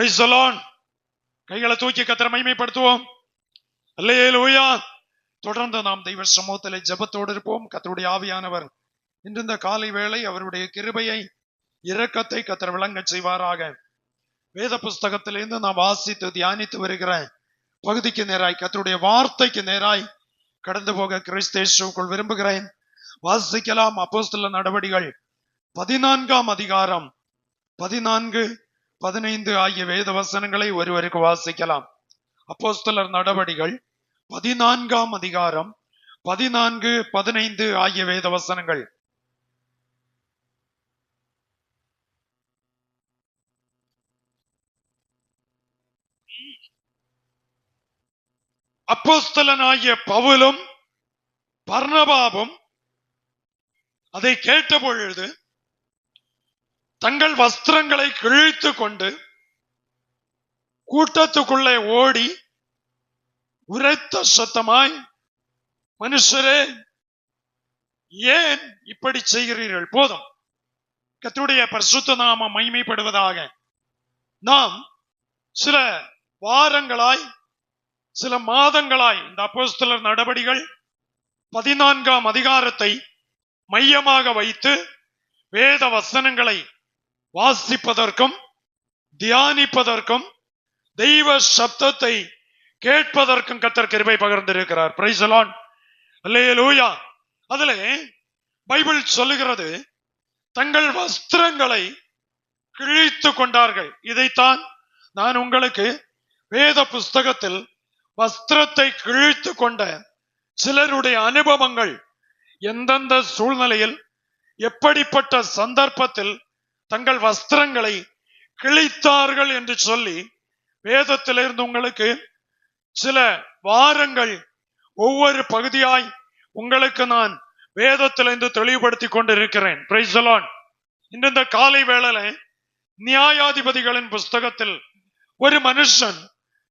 Price the Lord. கைகளை தூக்கி கர்த்தரை மகிமைப்படுத்துவோம். அல்லேலூயா. தொடர்ந்து நாம் தெய்வ சமூகத்திலே ஜெபத்தோடு இருப்போம். கர்த்தருடைய ஆவியானவர் இன்று இந்த காலை வேளை அவருடைய கிருபையை இரக்கத்தை கர்த்தர் விளங்க செய்வாராக. வேத புஸ்தகத்திலிருந்து நாம் வாசித்து தியானித்து வருகிற பகுதிக்கு நேராய், கர்த்தருடைய வார்த்தைக்கு நேராய் கடந்து போக கிறிஸ்தேசுக்குள் விரும்புகிறேன். வாசிக்கலாம். அப்போஸ்தலர் நடவடிக்கைகள் 14ஆம் அதிகாரம் 14, 15 ஆகிய வேத வசனங்களை ஒருவருக்கு வாசிக்கலாம். அப்போஸ்தலர் நடவடிக்கைகள் 14ஆம் அதிகாரம் 14, 15 ஆகிய வேத வசனங்கள். அப்போஸ்தலனாகிய பவுலும் பர்னபாவும் அதை கேட்ட பொழுது தங்கள் வஸ்திரங்களை கிழித்து கொண்டு கூட்டத்துக்குள்ளே ஓடி உரைத்த சத்தமாய், மனுஷரே, ஏன் இப்படி செய்கிறீர்கள்? போதும். கர்த்தருடைய பரிசுத்த நாமம் மகிமைப்படுவதாக. நாம் சில வாரங்களாய், சில மாதங்களாய் இந்த அப்போஸ்தலர் நடவடிக்கைகள் 14ஆம் அதிகாரத்தை மையமாக வைத்து வேத வசனங்களை வாசிப்பதற்கும் தியானிப்பதற்கும் தெய்வ சப்தத்தை கேட்பதற்கும் கர்த்தர் கிருபை பகிர்ந்திருக்கிறார். Price the Lord. அல்லேலூயா. அதிலே பைபிள் சொல்லுகிறது, தங்கள் வஸ்திரங்களை கிழித்து கொண்டார்கள். இதைத்தான் நான் உங்களுக்கு வேத புஸ்தகத்தில் வஸ்திரத்தை கிழித்து கொண்ட சிலருடைய அனுபவங்கள், எந்தெந்த சூழ்நிலையில் எப்படிப்பட்ட சந்தர்ப்பத்தில் தங்கள் வஸ்திரங்களை கிழித்தார்கள் என்று சொல்லி வேதத்திலிருந்து உங்களுக்கு சில வாரங்கள் ஒவ்வொரு பகுதியாய் உங்களுக்கு நான் வேதத்திலிருந்து தெளிவுபடுத்தி கொண்டிருக்கிறேன். Price the Lord. இந்த காலை வேளையில நியாயாதிபதிகளின் புஸ்தகத்தில் ஒரு மனுஷன்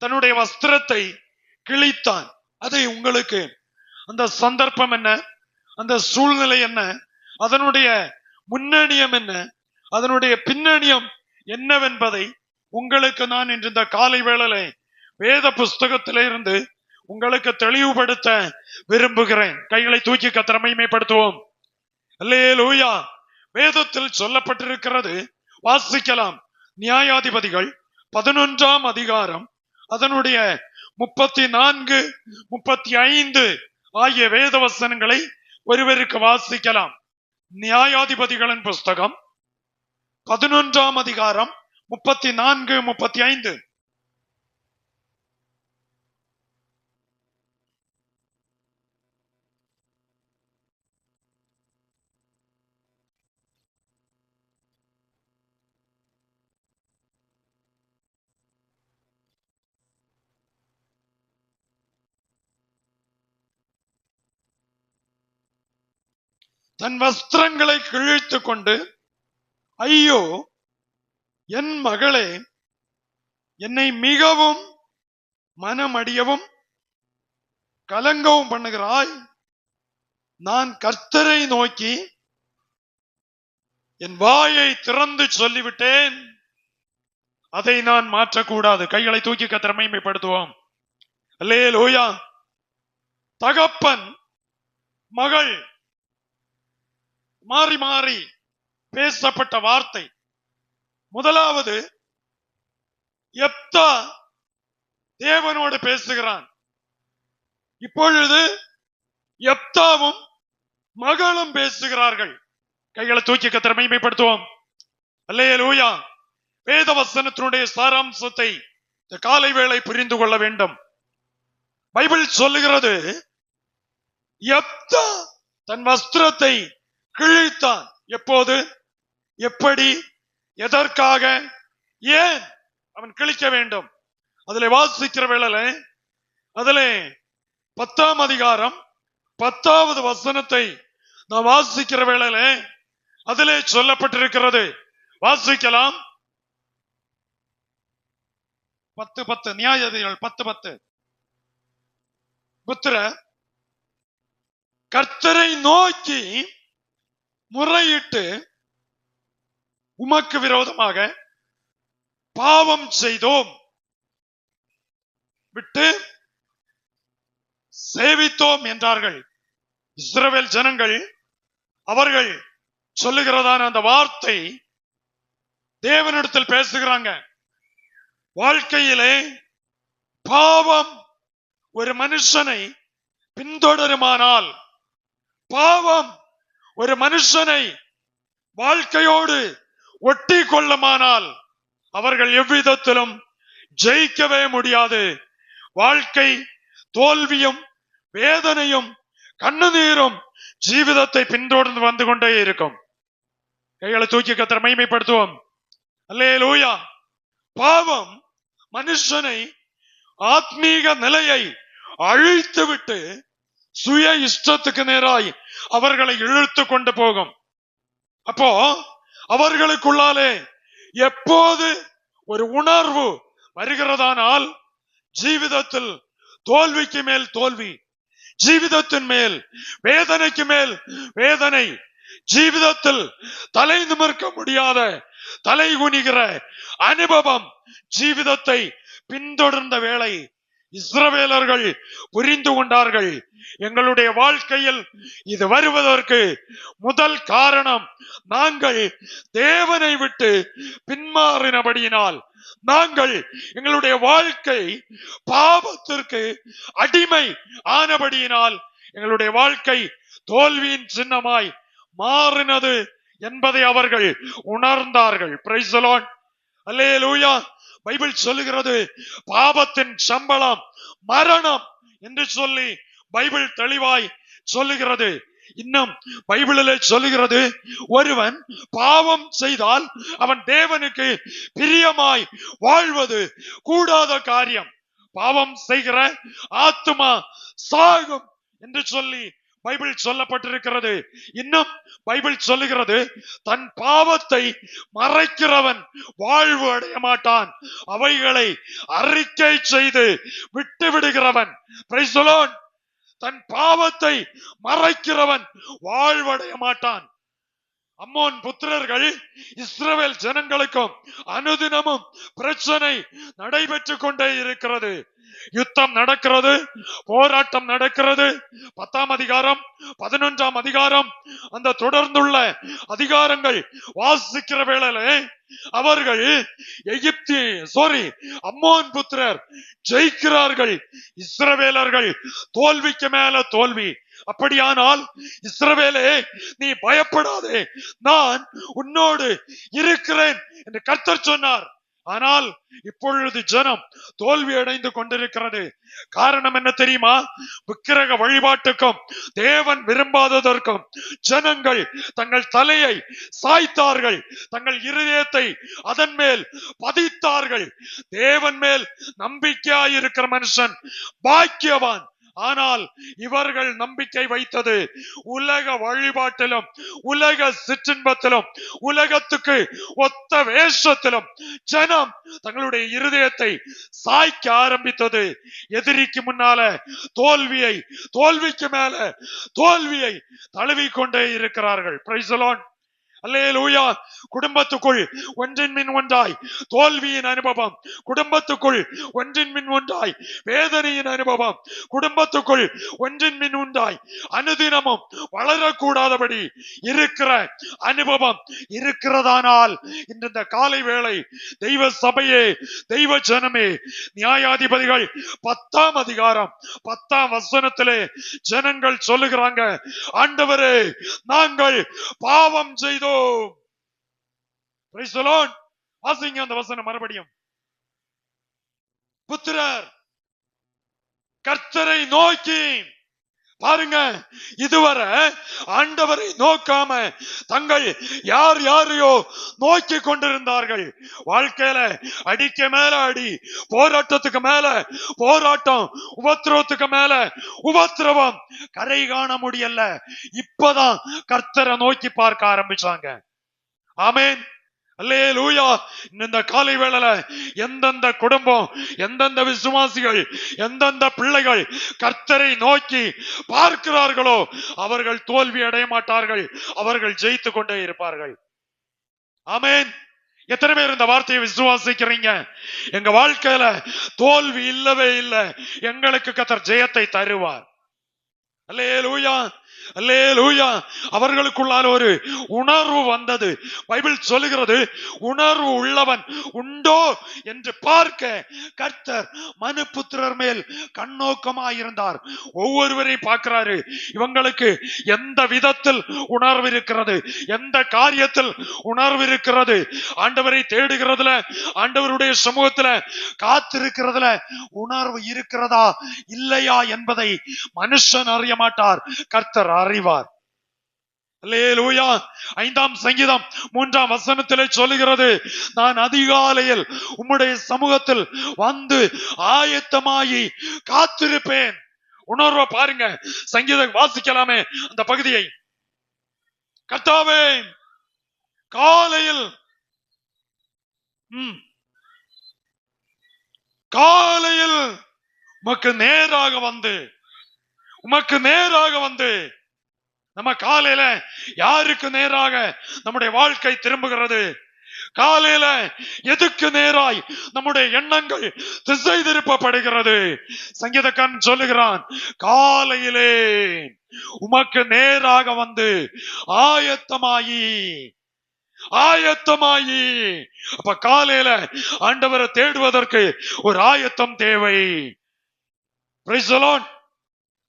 தன்னுடைய வஸ்திரத்தை கிழித்தான். அதை உங்களுக்கு அந்த சந்தர்ப்பம் என்ன, அந்த சூழ்நிலை என்ன, அதனுடைய முன்னணியம் என்ன, அதனுடைய பின்னணியம் என்னவென்பதை உங்களுக்கு நான் இன்று இந்த காலை வேளையில வேத புஸ்தகத்திலே இருந்து உங்களுக்கு தெளிவுபடுத்த விரும்புகிறேன். கைகளை தூக்கி கர்த்தரை மகிமைப்படுத்துவோம். அல்லேலூயா. வேதத்தில் சொல்லப்பட்டிருக்கிறது, வாசிக்கலாம். நியாயாதிபதிகள் 11ஆம் அதிகாரம் அதனுடைய 34, 35 ஆகிய வேத வசனங்களை ஒருவருக்கு வாசிக்கலாம். நியாயாதிபதிகளின் புஸ்தகம் 11ஆம் அதிகாரம் 34, 35. தன் வஸ்திரங்களை கிழித்து கொண்டு, ஐயோ என் மகளே, என்னை மிகவும் மனமடியவும் கலங்கவும் பண்ணுகிறாய். நான் கர்த்தரை நோக்கி என் வாயை திறந்து சொல்லிவிட்டேன், அதை நான் மாற்றக்கூடாது. கைகளை தூக்கி கர்த்தரை மகிமைப்படுத்துவோம். அல்லேலூயா. தகப்பன் மகள் மாறி மாறி பேசப்பட்ட வார்த்தை. முதலாவது, யெப்தா தேவனோடு பேசுகிறான். இப்பொழுது யெப்தாவும் மகளும் பேசுகிறார்கள். கைகளை தூக்கி கர்த்தரை மகிமைப்படுத்துவோம். அல்லேலூயா. வேத வசனத்தினுடைய சாராம்சத்தை இந்த காலை வேளை புரிந்து கொள்ள வேண்டும். பைபிள் சொல்லுகிறது, யெப்தா தன் வஸ்திரத்தை கிழித்தான். எப்போது, எப்படி, எதற்காக, ஏன் அவன் கிழிக்க வேண்டும்? அதிலே வாசிக்கிற வேளையில அதிலே 10ஆம் அதிகாரம் 10வது வசனத்தை நான் வாசிக்கிற வேளையில அதிலே சொல்லப்பட்டிருக்கிறது. வாசிக்கலாம். 10:10 நியாயாதிபதிகள் 10:10. புத்திர, கர்த்தரை நோக்கி முறையிட்டு உமக்கு விரோதமாக பாவம் செய்தோம், விட்டு சேவித்தோம் என்றார்கள். இஸ்ரவேல் ஜனங்கள் அவர்கள் சொல்லுகிறதான அந்த வார்த்தை தேவனிடத்தில் பேசுகிறாங்க. வாழ்க்கையிலே பாவம் ஒரு மனுஷனை பின்தொடருமானால், பாவம் ஒரு மனுஷனை வாழ்க்கையோடு ஒட்டி கொள்ளுமானால் அவர்கள் எவ்விதத்திலும் ஜெயிக்கவே முடியாது. வாழ்க்கை தோல்வியும் வேதனையும் கண்ணுநீரும் ஜீவிதத்தை பின்தொடர்ந்து வந்து கொண்டே இருக்கும். கைகளை தூக்கி கர்த்தரை மகிமைப்படுத்துவோம். அல்லேலூயா. பாவம் மனுஷனை ஆத்மீக நிலையை அழித்துவிட்டு சுய இஷ்டத்துக்கு நேராய் அவர்களை இழுத்து கொண்டு போகும். அப்போ அவர்களுக்குள்ளாலே எப்போது ஒரு உணர்வு வருகிறதானால் ஜீவிதத்தில் தோல்விக்கு மேல் தோல்வி, ஜீவிதத்தின் மேல் வேதனைக்கு மேல் வேதனை, ஜீவிதத்தில் தலை நிமிர்க்க முடியாத தலை குனிகிற அனுபவம் ஜீவிதத்தை பின்தொடர்ந்த வேளை இஸ்ரவேலர்கள் புரிந்து கொண்டார்கள். எங்களுடைய வாழ்க்கையில் இது வருவதற்கு முதல் காரணம் நாங்கள் தேவனை விட்டு பின்மாறினபடியினால், நாங்கள் எங்களுடைய வாழ்க்கை பாவத்திற்கு அடிமை ஆனபடியினால் எங்களுடைய வாழ்க்கை தோல்வியின் சின்னமாய் மாறினது என்பதை அவர்கள் உணர்ந்தார்கள். Praise the Lord. அல்லேலூயா. பைபிள் சொல்லுகிறது பாவத்தின் சம்பளம் மரணம் என்று சொல்லி பைபிள் தெளிவாய் சொல்லுகிறது. இன்னும் பைபிளிலே சொல்லுகிறது, ஒருவன் பாவம் செய்தால் அவன் தேவனுக்கு பிரியமாய் வாழ்வது கூடாத காரியம், பாவம் செய்கிற ஆத்துமா சாகும் என்று சொல்லி பைபிள் சொல்லப்பட்டிருக்கிறது. இன்னும் பைபிள் சொல்லுகிறது, தன் பாவத்தை மறைக்கிறவன் வாழ்வு அடைய மாட்டான், அவைகளை அறிக்கை செய்து விட்டு விடுகிறவன், பிரைஸ் தி லார்ட், தன் பாவத்தை மறைக்கிறவன் வாழ்வடைய மாட்டான். அம்மோன் புத்திரர்கள் இஸ்ரவேல் ஜனங்களுக்கும் அனுதினமும் பிரச்சனை நடைபெற்றுக் கொண்டே இருக்கிறது. யுத்தம் நடக்கிறது, போராட்டம் நடக்கிறது. 10ஆம் அதிகாரம் 11ஆம் அதிகாரம் அந்த தொடர்ந்துள்ள அதிகாரங்கள் வாசிக்கிற வேளையிலே அவர்கள் அம்மோன் புத்திரர் ஜெயிக்கிறார்கள், இஸ்ரவேலர்கள் தோல்விக்கு மேல தோல்வி. அப்படியானால் இஸ்ரவேலே நீ பயப்படாதே, நான் உன்னோடு இருக்கிறேன் என்று கர்த்தர் சொன்னார். ஆனால் இப்பொழுது ஜனம் தோல்வி அடைந்து கொண்டிருக்கிறது. காரணம் என்ன தெரியுமா? விக்கிரக வழிபாட்டுக்கும் தேவன் விரும்பாததற்கும் ஜனங்கள் தங்கள் தலையை சாய்த்தார்கள், தங்கள் இருதயத்தை அதன் மேல் பதித்தார்கள். தேவன் மேல் நம்பிக்கையாயிருக்கிற மனுஷன் பாக்கியவான். ஆனால் இவர்கள் நம்பிக்கை வைத்தது உலக வழிபாட்டிலும் உலக சிற்றின்பத்திலும் உலகத்துக்கு ஒத்த வேஷத்திலும் ஜனம் தங்களுடைய இருதயத்தை சாய்க்க ஆரம்பித்தது. எதிரிக்கு முன்னால தோல்வியை, தோல்விக்கு மேல தோல்வியை தழுவிக்கொண்டே இருக்கிறார்கள். Price the Lord. அல்லேலூயா. குடும்பத்துக்குள் ஒன்றின் மின் ஒன்றாய் தோல்வியின் அனுபவம், குடும்பத்துக்குள் ஒன்றின் மின் ஒன்றாய் வேதனையின் அனுபவம், குடும்பத்துக்குள் ஒன்றின் மின் ஒன்றாய் அனுதினமும் வளரக்கூடாதபடி இருக்கிற அனுபவம் இருக்கிறதானால் இந்த காலை வேளை தெய்வ சபையே, தெய்வ ஜனமே, நியாயாதிபதிகள் 10ஆம் அதிகாரம் 10ஆம் வசனத்திலே ஜனங்கள் சொல்லுகிறாங்க, ஆண்டவரே நாங்கள் பாவம் செய்தோம். Praise the Lord. வாசிங்க அந்த வசனம் மறுபடியும். புத்திரர் கர்த்தரை நோக்கி, பாருங்க, இதுவரை ஆண்டவரை நோக்காம தங்கள் யார் யாரையோ நோக்கி கொண்டிருந்தார்கள். வாழ்க்கையில அடிக்க மேல அடி, போராட்டத்துக்கு மேல போராட்டம், உபத்திரவத்துக்கு மேல உபத்திரவம், கரை காண முடியல. இப்பதான் கர்த்தரை நோக்கி பார்க்க ஆரம்பிச்சாங்க. ஆமென். அல்லேலூயா. இந்த காலை வேளையில எந்தெந்த குடும்பம், எந்தெந்த விசுவாசிகள், எந்தெந்த பிள்ளைகள் கர்த்தரை நோக்கி பார்க்கிறார்களோ அவர்கள் தோல்வி அடைய மாட்டார்கள், அவர்கள் ஜெயித்துக் கொண்டே இருப்பார்கள். ஆமென். எத்தனை பேர் இந்த வார்த்தையை விசுவாசிக்கிறீங்க? எங்க வாழ்க்கையில தோல்வி இல்லவே இல்லை, எங்களுக்கு கர்த்தர் ஜெயத்தை தருவார். அல்லேலூயா, அல்லேலூயா. அவர்களுக்குள்ளான ஒரு உணர்வு வந்தது. பைபிள் சொல்லுகிறது, உணர்வு உள்ளவன் உண்டோ என்று பார்க்க கர்த்தர் மனுபுத்திரர் மேல் கண்ணோக்கமாயிருந்தார். ஒவ்வொருவரை பார்க்கிறாரு. இவங்களுக்கு எந்த விதத்தில் உணர்வு இருக்கிறது, எந்த காரியத்தில் உணர்வு இருக்கிறது, ஆண்டவரை தேடுகிறதுல, ஆண்டவருடைய சமூகத்துல காத்திருக்கிறதுல உணர்வு இருக்கிறதா இல்லையா என்பதை மனுஷன் அறிய மாட்டார், கர்த்தர் அறிவார். அல்லேலூயா. 5ஆம் சங்கீதம் 3ஆம் வசனத்திலே சொல்லுகிறது, நான் அதிகாலையில் உம்முடைய சமூகத்தில் வந்து ஆயத்தமாகி காத்திருப்பேன். உணர்வை பாருங்க. சங்கீதம் வாசிக்கலாமே அந்த பகுதியை. கர்த்தாவே, காலையில் காலையில் உமக்கு நேராக வந்து நம்ம காலையில யாருக்கு நேராக நம்முடைய வாழ்க்கை திரும்புகிறது? காலையில எதுக்கு நேராய் நம்முடைய எண்ணங்கள் திசை திருப்பப்படுகிறது? சங்கீதக்காரன் சொல்லுகிறான், காலையிலே உமக்கு நேராக வந்து ஆயத்தமாயி. அப்ப காலையில ஆண்டவரை தேடுவதற்கு ஒரு ஆயத்தம் தேவை. Praise the Lord.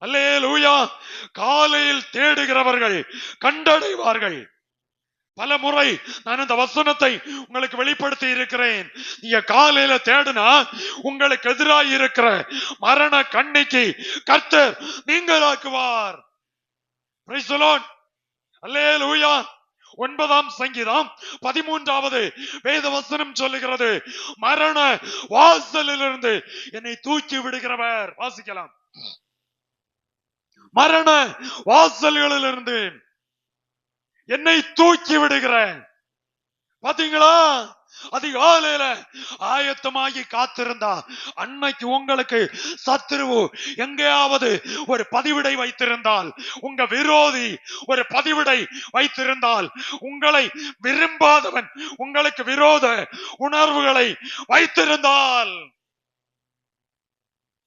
அல்லேலூயா. காலையில் தேடுகிறவர்கள் கண்டடைவார்கள். பல முறை நான் இந்த வசனத்தை உங்களுக்கு வெளிப்படுத்தி இருக்கிறேன். நீங்க காலையில தேடுனா உங்களுக்கு எதிராக இருக்கிற மரண கண்ணிக்கு கர்த்தர் நீங்களாக்குவார். Price the Lord. அல்லேலூயா. 9ஆம் சங்கீதம் 13வது வேத வசனம் சொல்லுகிறது, மரண வாசலிலிருந்து என்னை தூக்கி விடுகிறவர். வாசிக்கலாம். மரண வாசல்களிலிருந்து என்னை தூக்கி விடுகிறேன். பாத்தீங்களா? அதிகாலையில ஆயத்தமாகி காத்திருந்தா அன்னைக்கு உங்களுக்கு சத்துருவு எங்கேயாவது ஒரு பதிவிடை வைத்திருந்தால், உங்க விரோதி ஒரு பதிவிடை வைத்திருந்தால், உங்களை விரும்பாதவன் உங்களுக்கு விரோத உணர்வுகளை வைத்திருந்தால்,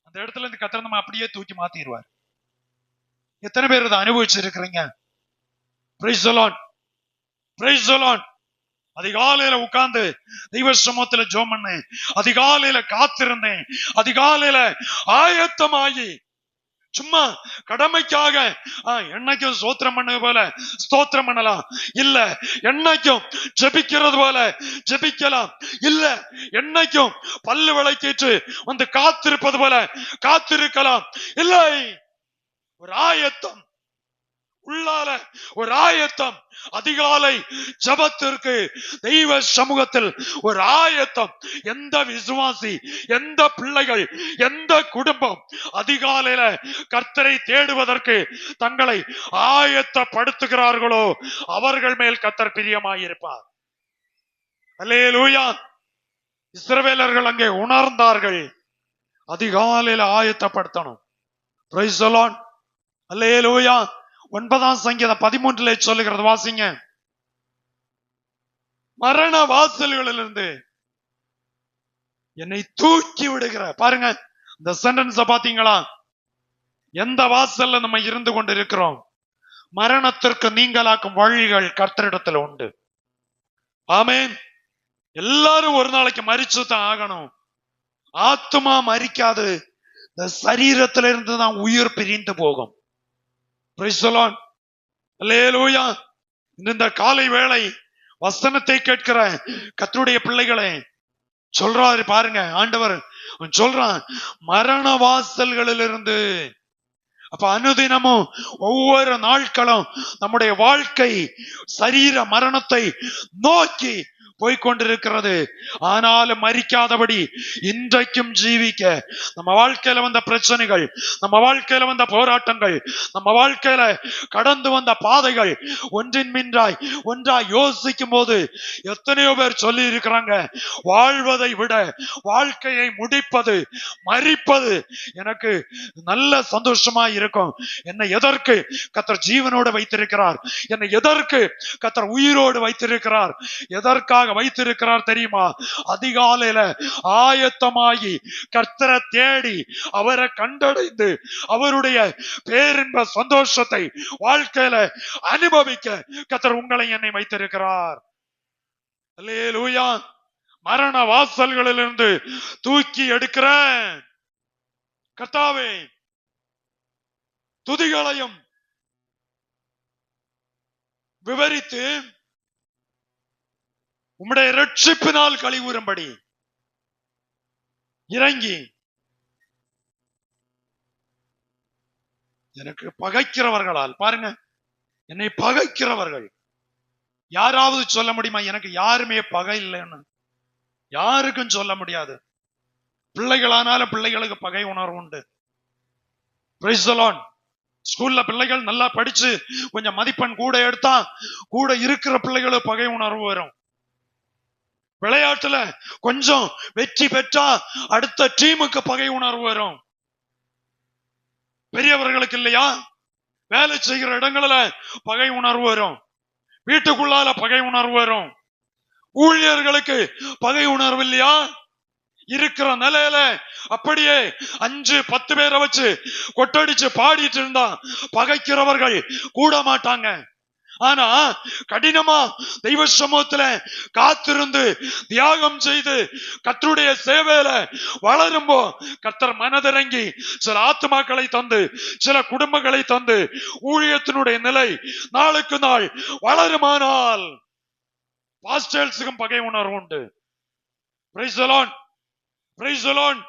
அந்த இடத்துல இருந்து கர்த்தர் நம்ம அப்படியே தூக்கி மாத்திடுவார். எத்தனை பேர் இதை அனுபவிச்சிருக்கிறீங்க? Praise the Lord. Praise the Lord. அதிகாலையில உட்கார்ந்து தெய்வ சமூகத்துல ஜெபம் பண்ணேன், அதிகாலையில காத்திருந்தேன், அதிகாலையில ஆயத்தமாகி சும்மா கடமைக்காக என்னைக்கும் ஸ்தோத்திரம் பண்ணது போல ஸ்தோத்திரம் பண்ணலாம், இல்ல என்னைக்கும் ஜெபிக்கிறது போல ஜெபிக்கலாம், இல்ல என்னைக்கும் பல்லு விளக்கிட்டு வந்து காத்திருப்பது போல காத்திருக்கலாம். இல்லை, ஒரு ஆயத்தம், உள்ளால ஒரு ஆயத்தம். அதிகாலை ஜபத்திற்கு தெய்வ சமூகத்தில் ஒரு ஆயத்தம். எந்த விசுவாசி, எந்த பிள்ளைகள், எந்த குடும்பம் அதிகாலையில கர்த்தரை தேடுவதற்கு தங்களை ஆயத்தப்படுத்துகிறார்களோ அவர்கள் மேல் கர்த்தர் பிரியமாயிருப்பார். அல்லேலூயா. இஸ்ரவேலர்கள் அங்கே உணர்ந்தார்கள், அதிகாலையில ஆயத்தப்படுத்தணும். Price the Lord. அல்லேலூயா. 9ஆம் சங்கீதம் 13 சொல்லுகிறது, வாசிங்க. மரண வாசல்களிலிருந்து என்னை தூக்கி விடுகிற. பாருங்க இந்த சென்டென்ஸ் பாத்தீங்களா? எந்த வாசல்ல நம்ம இருந்து கொண்டு இருக்கிறோம்? மரணத்திற்கு நீங்களாக்கும் வழிகள் கர்த்தரிடத்துல உண்டு. ஆமென். எல்லாரும் ஒரு நாளைக்கு மரிச்சுதான் ஆகணும். ஆத்துமா மரிக்காது, இந்த சரீரத்திலிருந்து தான் உயிர் பிரிந்து போகும். Praise the Lord. அல்லேலூயா. இந்த காலை வேளை வசனத்தை கேட்கிற கர்த்தருடைய பிள்ளைகளே சொல்றாரு பாருங்க, ஆண்டவர் சொல்றான், மரண வாசல்களிலிருந்து. அப்ப அனுதினமும் ஒவ்வொரு நாட்களும் நம்முடைய வாழ்க்கை சரீர மரணத்தை நோக்கி போய்கொண்டிருக்கிறது. ஆனாலும் மரிக்காதபடி இன்றைக்கும் ஜீவிக்க நம்ம வாழ்க்கையில வந்த பிரச்சனைகள், நம்ம வாழ்க்கையில வந்த போராட்டங்கள், நம்ம வாழ்க்கையில கடந்து வந்த பாதைகள் ஒன்றின் மின்றாய் ஒன்றாய் யோசிக்கும் போது எத்தனையோ பேர் சொல்லி இருக்கிறாங்க, வாழ்வதை விட வாழ்க்கையை முடிப்பது, மரிப்பது எனக்கு நல்ல சந்தோஷமா இருக்கும். என்னை எதற்கு கர்த்தர் ஜீவனோடு வைத்திருக்கிறார்? என்னை எதற்கு கர்த்தர் உயிரோடு வைத்திருக்கிறார்? எதற்காக எதற்காக வைத்திருக்கிறார் தெரியுமா? அதிகாலையில ஆயத்தமாகி கர்த்தரை தேடி அவரை கண்டடைந்து அவருடைய பேரின்ப சந்தோஷத்தை வாழ்க்கையில அனுபவிக்க கர்த்தர் உங்களை என்னை வைத்திருக்கிறார். அல்லேலூயா. மரண வாசல்களிலிருந்து தூக்கி எடுக்கிற கர்த்தாவே, துதிகளையும் விவரித்து உம்முடைய இரட்சிப்பினால் கழிவுறும்படி இறங்கி எனக்கு பகைக்கிறவர்களால், பாருங்க, என்னை பகைக்கிறவர்கள் யாராவது சொல்ல முடியுமா எனக்கு யாருமே பகை இல்லைன்னு? யாருக்கும் சொல்ல முடியாது. பிள்ளைகளானாலும் பிள்ளைகளுக்கு பகை உணர்வு உண்டு. Praise the Lord. ஸ்கூல்ல பிள்ளைகள் நல்லா படிச்சு கொஞ்சம் மதிப்பெண் கூட எடுத்தா கூட இருக்கிற பிள்ளைகளுக்கு பகை உணர்வு வரும். விளையாட்டுல கொஞ்சம் வெற்றி பெற்றா அடுத்த டீமுக்கு பகை உணர்வு வரும். பெரியவர்களுக்கு இல்லையா? வேலை செய்கிற இடங்களில பகை உணர்வு வரும். வீட்டுக்குள்ளால பகை உணர்வு வரும். ஊழியர்களுக்கு பகை உணர்வு இல்லையா? இருக்கிற நிலையில அப்படியே 5-10 பேரை வச்சு கொட்டடிச்சு பாடிட்டு இருந்தா பகைக்கிறவர்கள் கூட மாட்டாங்க. ஆனா கடினமா தெய்வ சமூகத்துல காத்திருந்து தியாகம் செய்து கர்த்தருடைய சேவையில வளரும்போ கர்த்தர் மனதிறங்கி சில ஆத்மாக்களை தந்து சில குடும்பங்களை தந்து ஊழியத்தினுடைய நிலை நாளுக்கு நாள் வளருமானால் பாஸ்டர்ஸுக்கும் பகை உணர்வு உண்டு. Praise the Lord. Praise the Lord.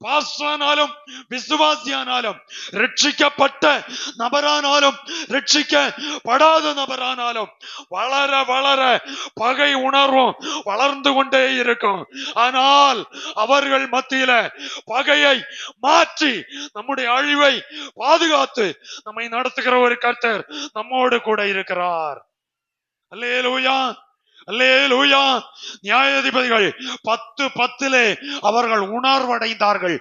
பாஸ்டரானாலும் விசுவாசியானாலும் ரட்சிக்கப்பட்ட நபரானாலும் ரட்சிக்கப்படாத நபரானாலும் வளர வளர பகை உணர்வும் வளர்ந்து கொண்டே இருக்கும். ஆனால் அவர்கள் மத்தியில பகையை மாற்றி நம்முடைய அழிவை பாதுகாத்து நம்மை நடத்துகிற ஒரு கர்த்தர் நம்மோடு கூட இருக்கிறார். அல்லேலூயா. அல்லேலூயா. நியாயாதிபதிகள் 10:10 அவர்கள் உணர்வடைந்தார்கள்.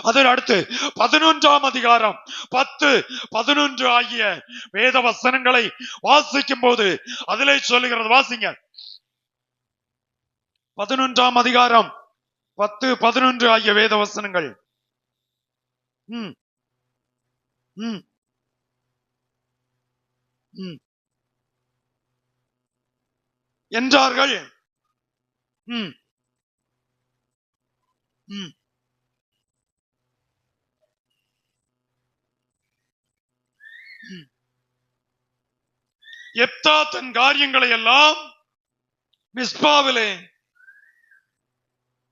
அதன் அடுத்து 11ஆம் அதிகாரம் 10-11 ஆகிய வேத வசனங்களை வாசிக்கும் போது அதிலே சொல்லுகிறது, வாசிங்க. 11ஆம் அதிகாரம் 10-11 ஆகிய வேத வசனங்கள். என்றார்கள். எப்தா தன் காரியங்களை எல்லாம் மிஸ்பாவிலே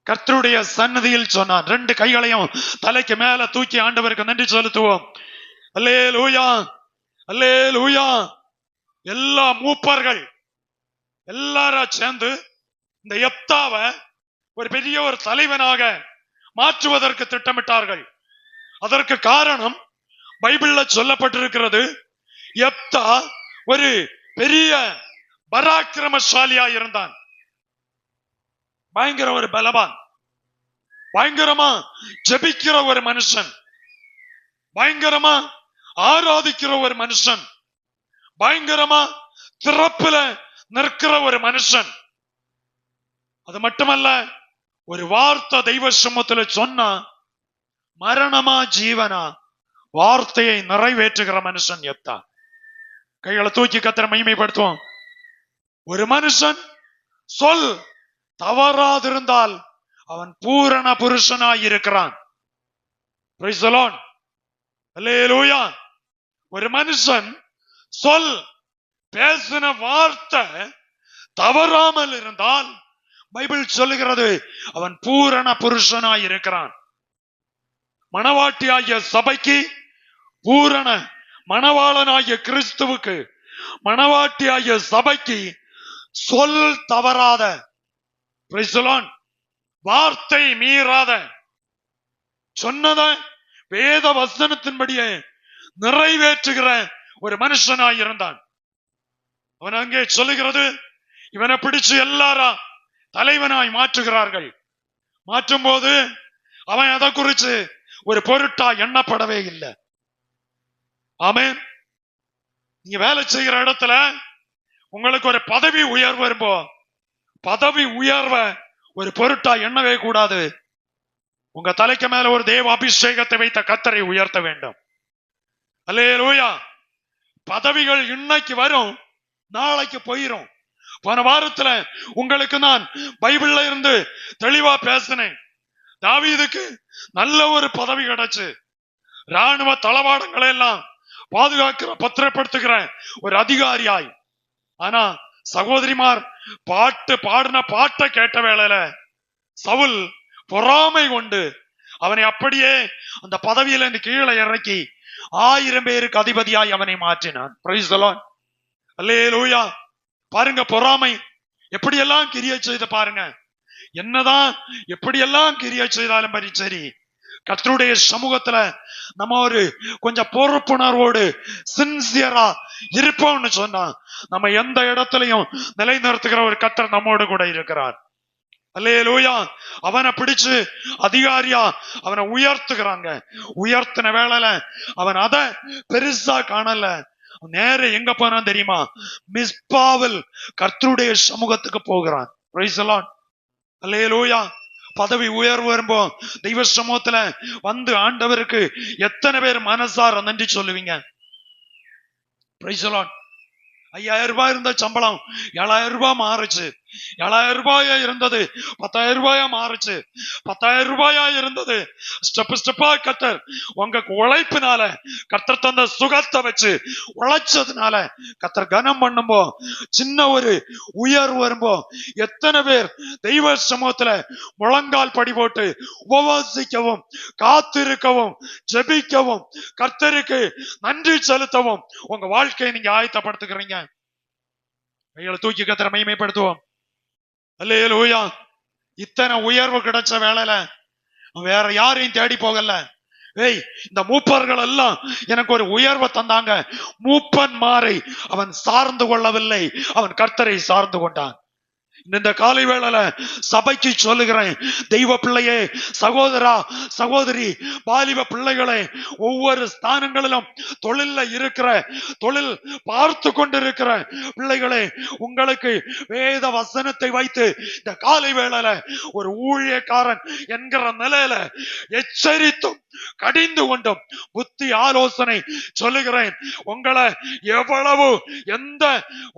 கர்த்தருடைய சன்னதியில் சொன்னான். 2 கைகளையும் தலைக்கு மேல தூக்கி ஆண்டவருக்கு நன்றி செலுத்துவோம். அல்லேலூயா. அல்லேலூயா. எல்லா மூப்பர்கள் எல்லாரும் சேர்ந்து இந்த எப்தாவை ஒரு பெரிய ஒரு தலைவனாக மாற்றுவதற்கு திட்டமிட்டார்கள். அதற்கு காரணம் பைபிள்ல சொல்லப்பட்டிருக்கிறது. எப்தா ஒரு பெரிய பராக்கிரமசாலியா இருந்தான். பயங்கர ஒரு பலவான், பயங்கரமா ஜெபிக்கிற ஒரு மனுஷன், பயங்கரமா ஆராதிக்கிற ஒரு மனுஷன், பயங்கரமா திறப்புல நிற்கிற ஒரு மனுஷன். அது மட்டுமல்ல, ஒரு வார்த்தை தெய்வ சமூகத்துல சொன்னா மரணமா ஜீவனா வார்த்தையை நிறைவேற்றுகிற மனுஷன் எப்தா. கைகளை தூக்கி கர்த்தரை மகிமைப்படுத்துவோம். ஒரு மனுஷன் சொல் தவறாதிருந்தால் அவன் பூரண புருஷனாய் இருக்கிறான். Praise the Lord. அல்லேலூயா. ஒரு மனுஷன் சொல் பேசின வார்த்தை தவறாமல் இருந்தால் பைபிள் சொல்லுகிறது அவன் பூரண புருஷனாய் இருக்கிறான். மணவாட்டியாகிய சபைக்கு, பூரண மணவாளனாகிய கிறிஸ்துவுக்கு, மணவாட்டியாகிய சபைக்கு சொல் தவறாத, வார்த்தை மீறாத, சொன்னத வேத வசனத்தின்படியே நிறைவேற்றுகிற ஒரு மனுஷனாய் இருந்தான். அவன் அங்கே சொல்லுகிறது, இவனை பிடிச்சு எல்லாரும் தலைவனாய் மாற்றுகிறார்கள். மாற்றும் போது அவன் அதை குறித்து ஒரு பொருட்டா எண்ணப்படவே இல்லை. ஆமென். நீங்க வேலை செய்கிற இடத்துல உங்களுக்கு ஒரு பதவி உயர்வு வரும்போ பதவி உயர்வ ஒரு பொருட்டா எண்ணவே கூடாது. உங்க தலைக்கு மேல ஒரு தேவ அபிஷேகத்தை வைத்த கர்த்தரை உயர்த்த வேண்டும். அல்லேலூயா. பதவிகள் இன்னைக்கு வரும், நாளைக்கு போயிரும். போன வாரத்துல உங்களுக்கு நான் பைபிள்ல இருந்து தெளிவா பேசினேன். தாவீதுக்கு நல்ல ஒரு பதவி கிடைச்சு, ராணுவ தளவாடங்களை எல்லாம் பாதுகாக்கிற பத்திரப்படுத்துகிற ஒரு அதிகாரியாய். ஆனா சகோதரிமார் பாடின பாட்டை கேட்ட வேளையில சவுல் பொறாமை கொண்டு அவனை அப்படியே அந்த பதவியில இருந்து கீழே இறக்கி 1000 பேருக்கு அதிபதியாய் அவனை மாற்றினான். Praise the Lord. அல்லேலூயா. பாருங்க, பொறாமை எப்படியெல்லாம் கிரியை செய்து பாருங்க. என்னதான் எப்படியெல்லாம் கிரியை செய்தாலும் சரி, கர்த்தருடைய சமூகத்துல நம்ம ஒரு கொஞ்சம் பொறுப்புணர்வோடு சின்சியரா இருப்போம்னு சொன்னா நம்ம எந்த இடத்துலயும் நிலைநிறுத்துகிற ஒரு கர்த்தர் நம்மோடு கூட இருக்கிறார். அல்லேலூயா. அவனை பிடிச்சு அதிகாரியா அவனை உயர்த்துகிறாங்க. உயர்த்தின வேளையில அவன் அத பெருசா காணல. நேர எங்க போனான் தெரியுமா? மிஸ்பாவில் கர்த்தருடைய சமூகத்துக்கு போகிறான். Praise the Lord. அல்லேலூயா. பதவி உயர்வு வரும்போ தெய்வ சமூகத்துல வந்து ஆண்டவருக்கு எத்தனை பேர் மனசார நன்றி சொல்லுவீங்க? Price the Lord. 5000 ரூபாய் இருந்த சம்பளம் 7000 ரூபாய் மாறுச்சு. 7000 ரூபாயா இருந்தது 10,000 ரூபாயா மாறுச்சு. 10,000 ரூபாயா இருந்தது ஸ்டெப்பா கர்த்தர் உங்க உழைப்பினால, கர்த்தர் தந்த சுகத்தை வச்சு உழைச்சதுனால கர்த்தர் கனம் பண்ணும்போ, சின்ன ஒரு உயர்வு வரும்போ எத்தனை பேர் தெய்வ சமூகத்துல முழங்கால் படி போட்டு உபவாசிக்கவும், காத்திருக்கவும், ஜெபிக்கவும், கர்த்தருக்கு நன்றி செலுத்தவும் உங்க வாழ்க்கையை நீங்க ஆயத்தப்படுத்துகிறீங்க. கைகளை தூக்கி கர்த்தரை மகிமைப்படுத்துவோம். அல்லேலூயா. இத்தனை உயர்வு கிடைச்ச வேளையில வேற யாரையும் தேடி போகல. இந்த மூப்பர்கள் எல்லாம் எனக்கு ஒரு உயர்வை தந்தாங்க. மூப்பன் மாறை அவன் சார்ந்து கொள்ளவில்லை, அவன் கர்த்தரை சார்ந்து கொண்டான். இந்த காலை வேளையில சபைக்கு சொல்லுகிறேன், தெய்வ பிள்ளையே, சகோதரா, சகோதரி, வாலிப பிள்ளைகளே, ஒவ்வொரு ஸ்தானங்களிலும் தொழில இருக்கிற, தொழில் பார்த்து கொண்டிருக்கிற பிள்ளைகளே, உங்களுக்கு வேத வசனத்தை வைத்து இந்த காலை வேளையில ஒரு ஊழியக்காரன் என்கிற நிலையில எச்சரித்தும் கடிந்து கொண்டும் புத்தி ஆலோசனை சொல்லுகிறேன். உங்களை எவ்வளவு எந்த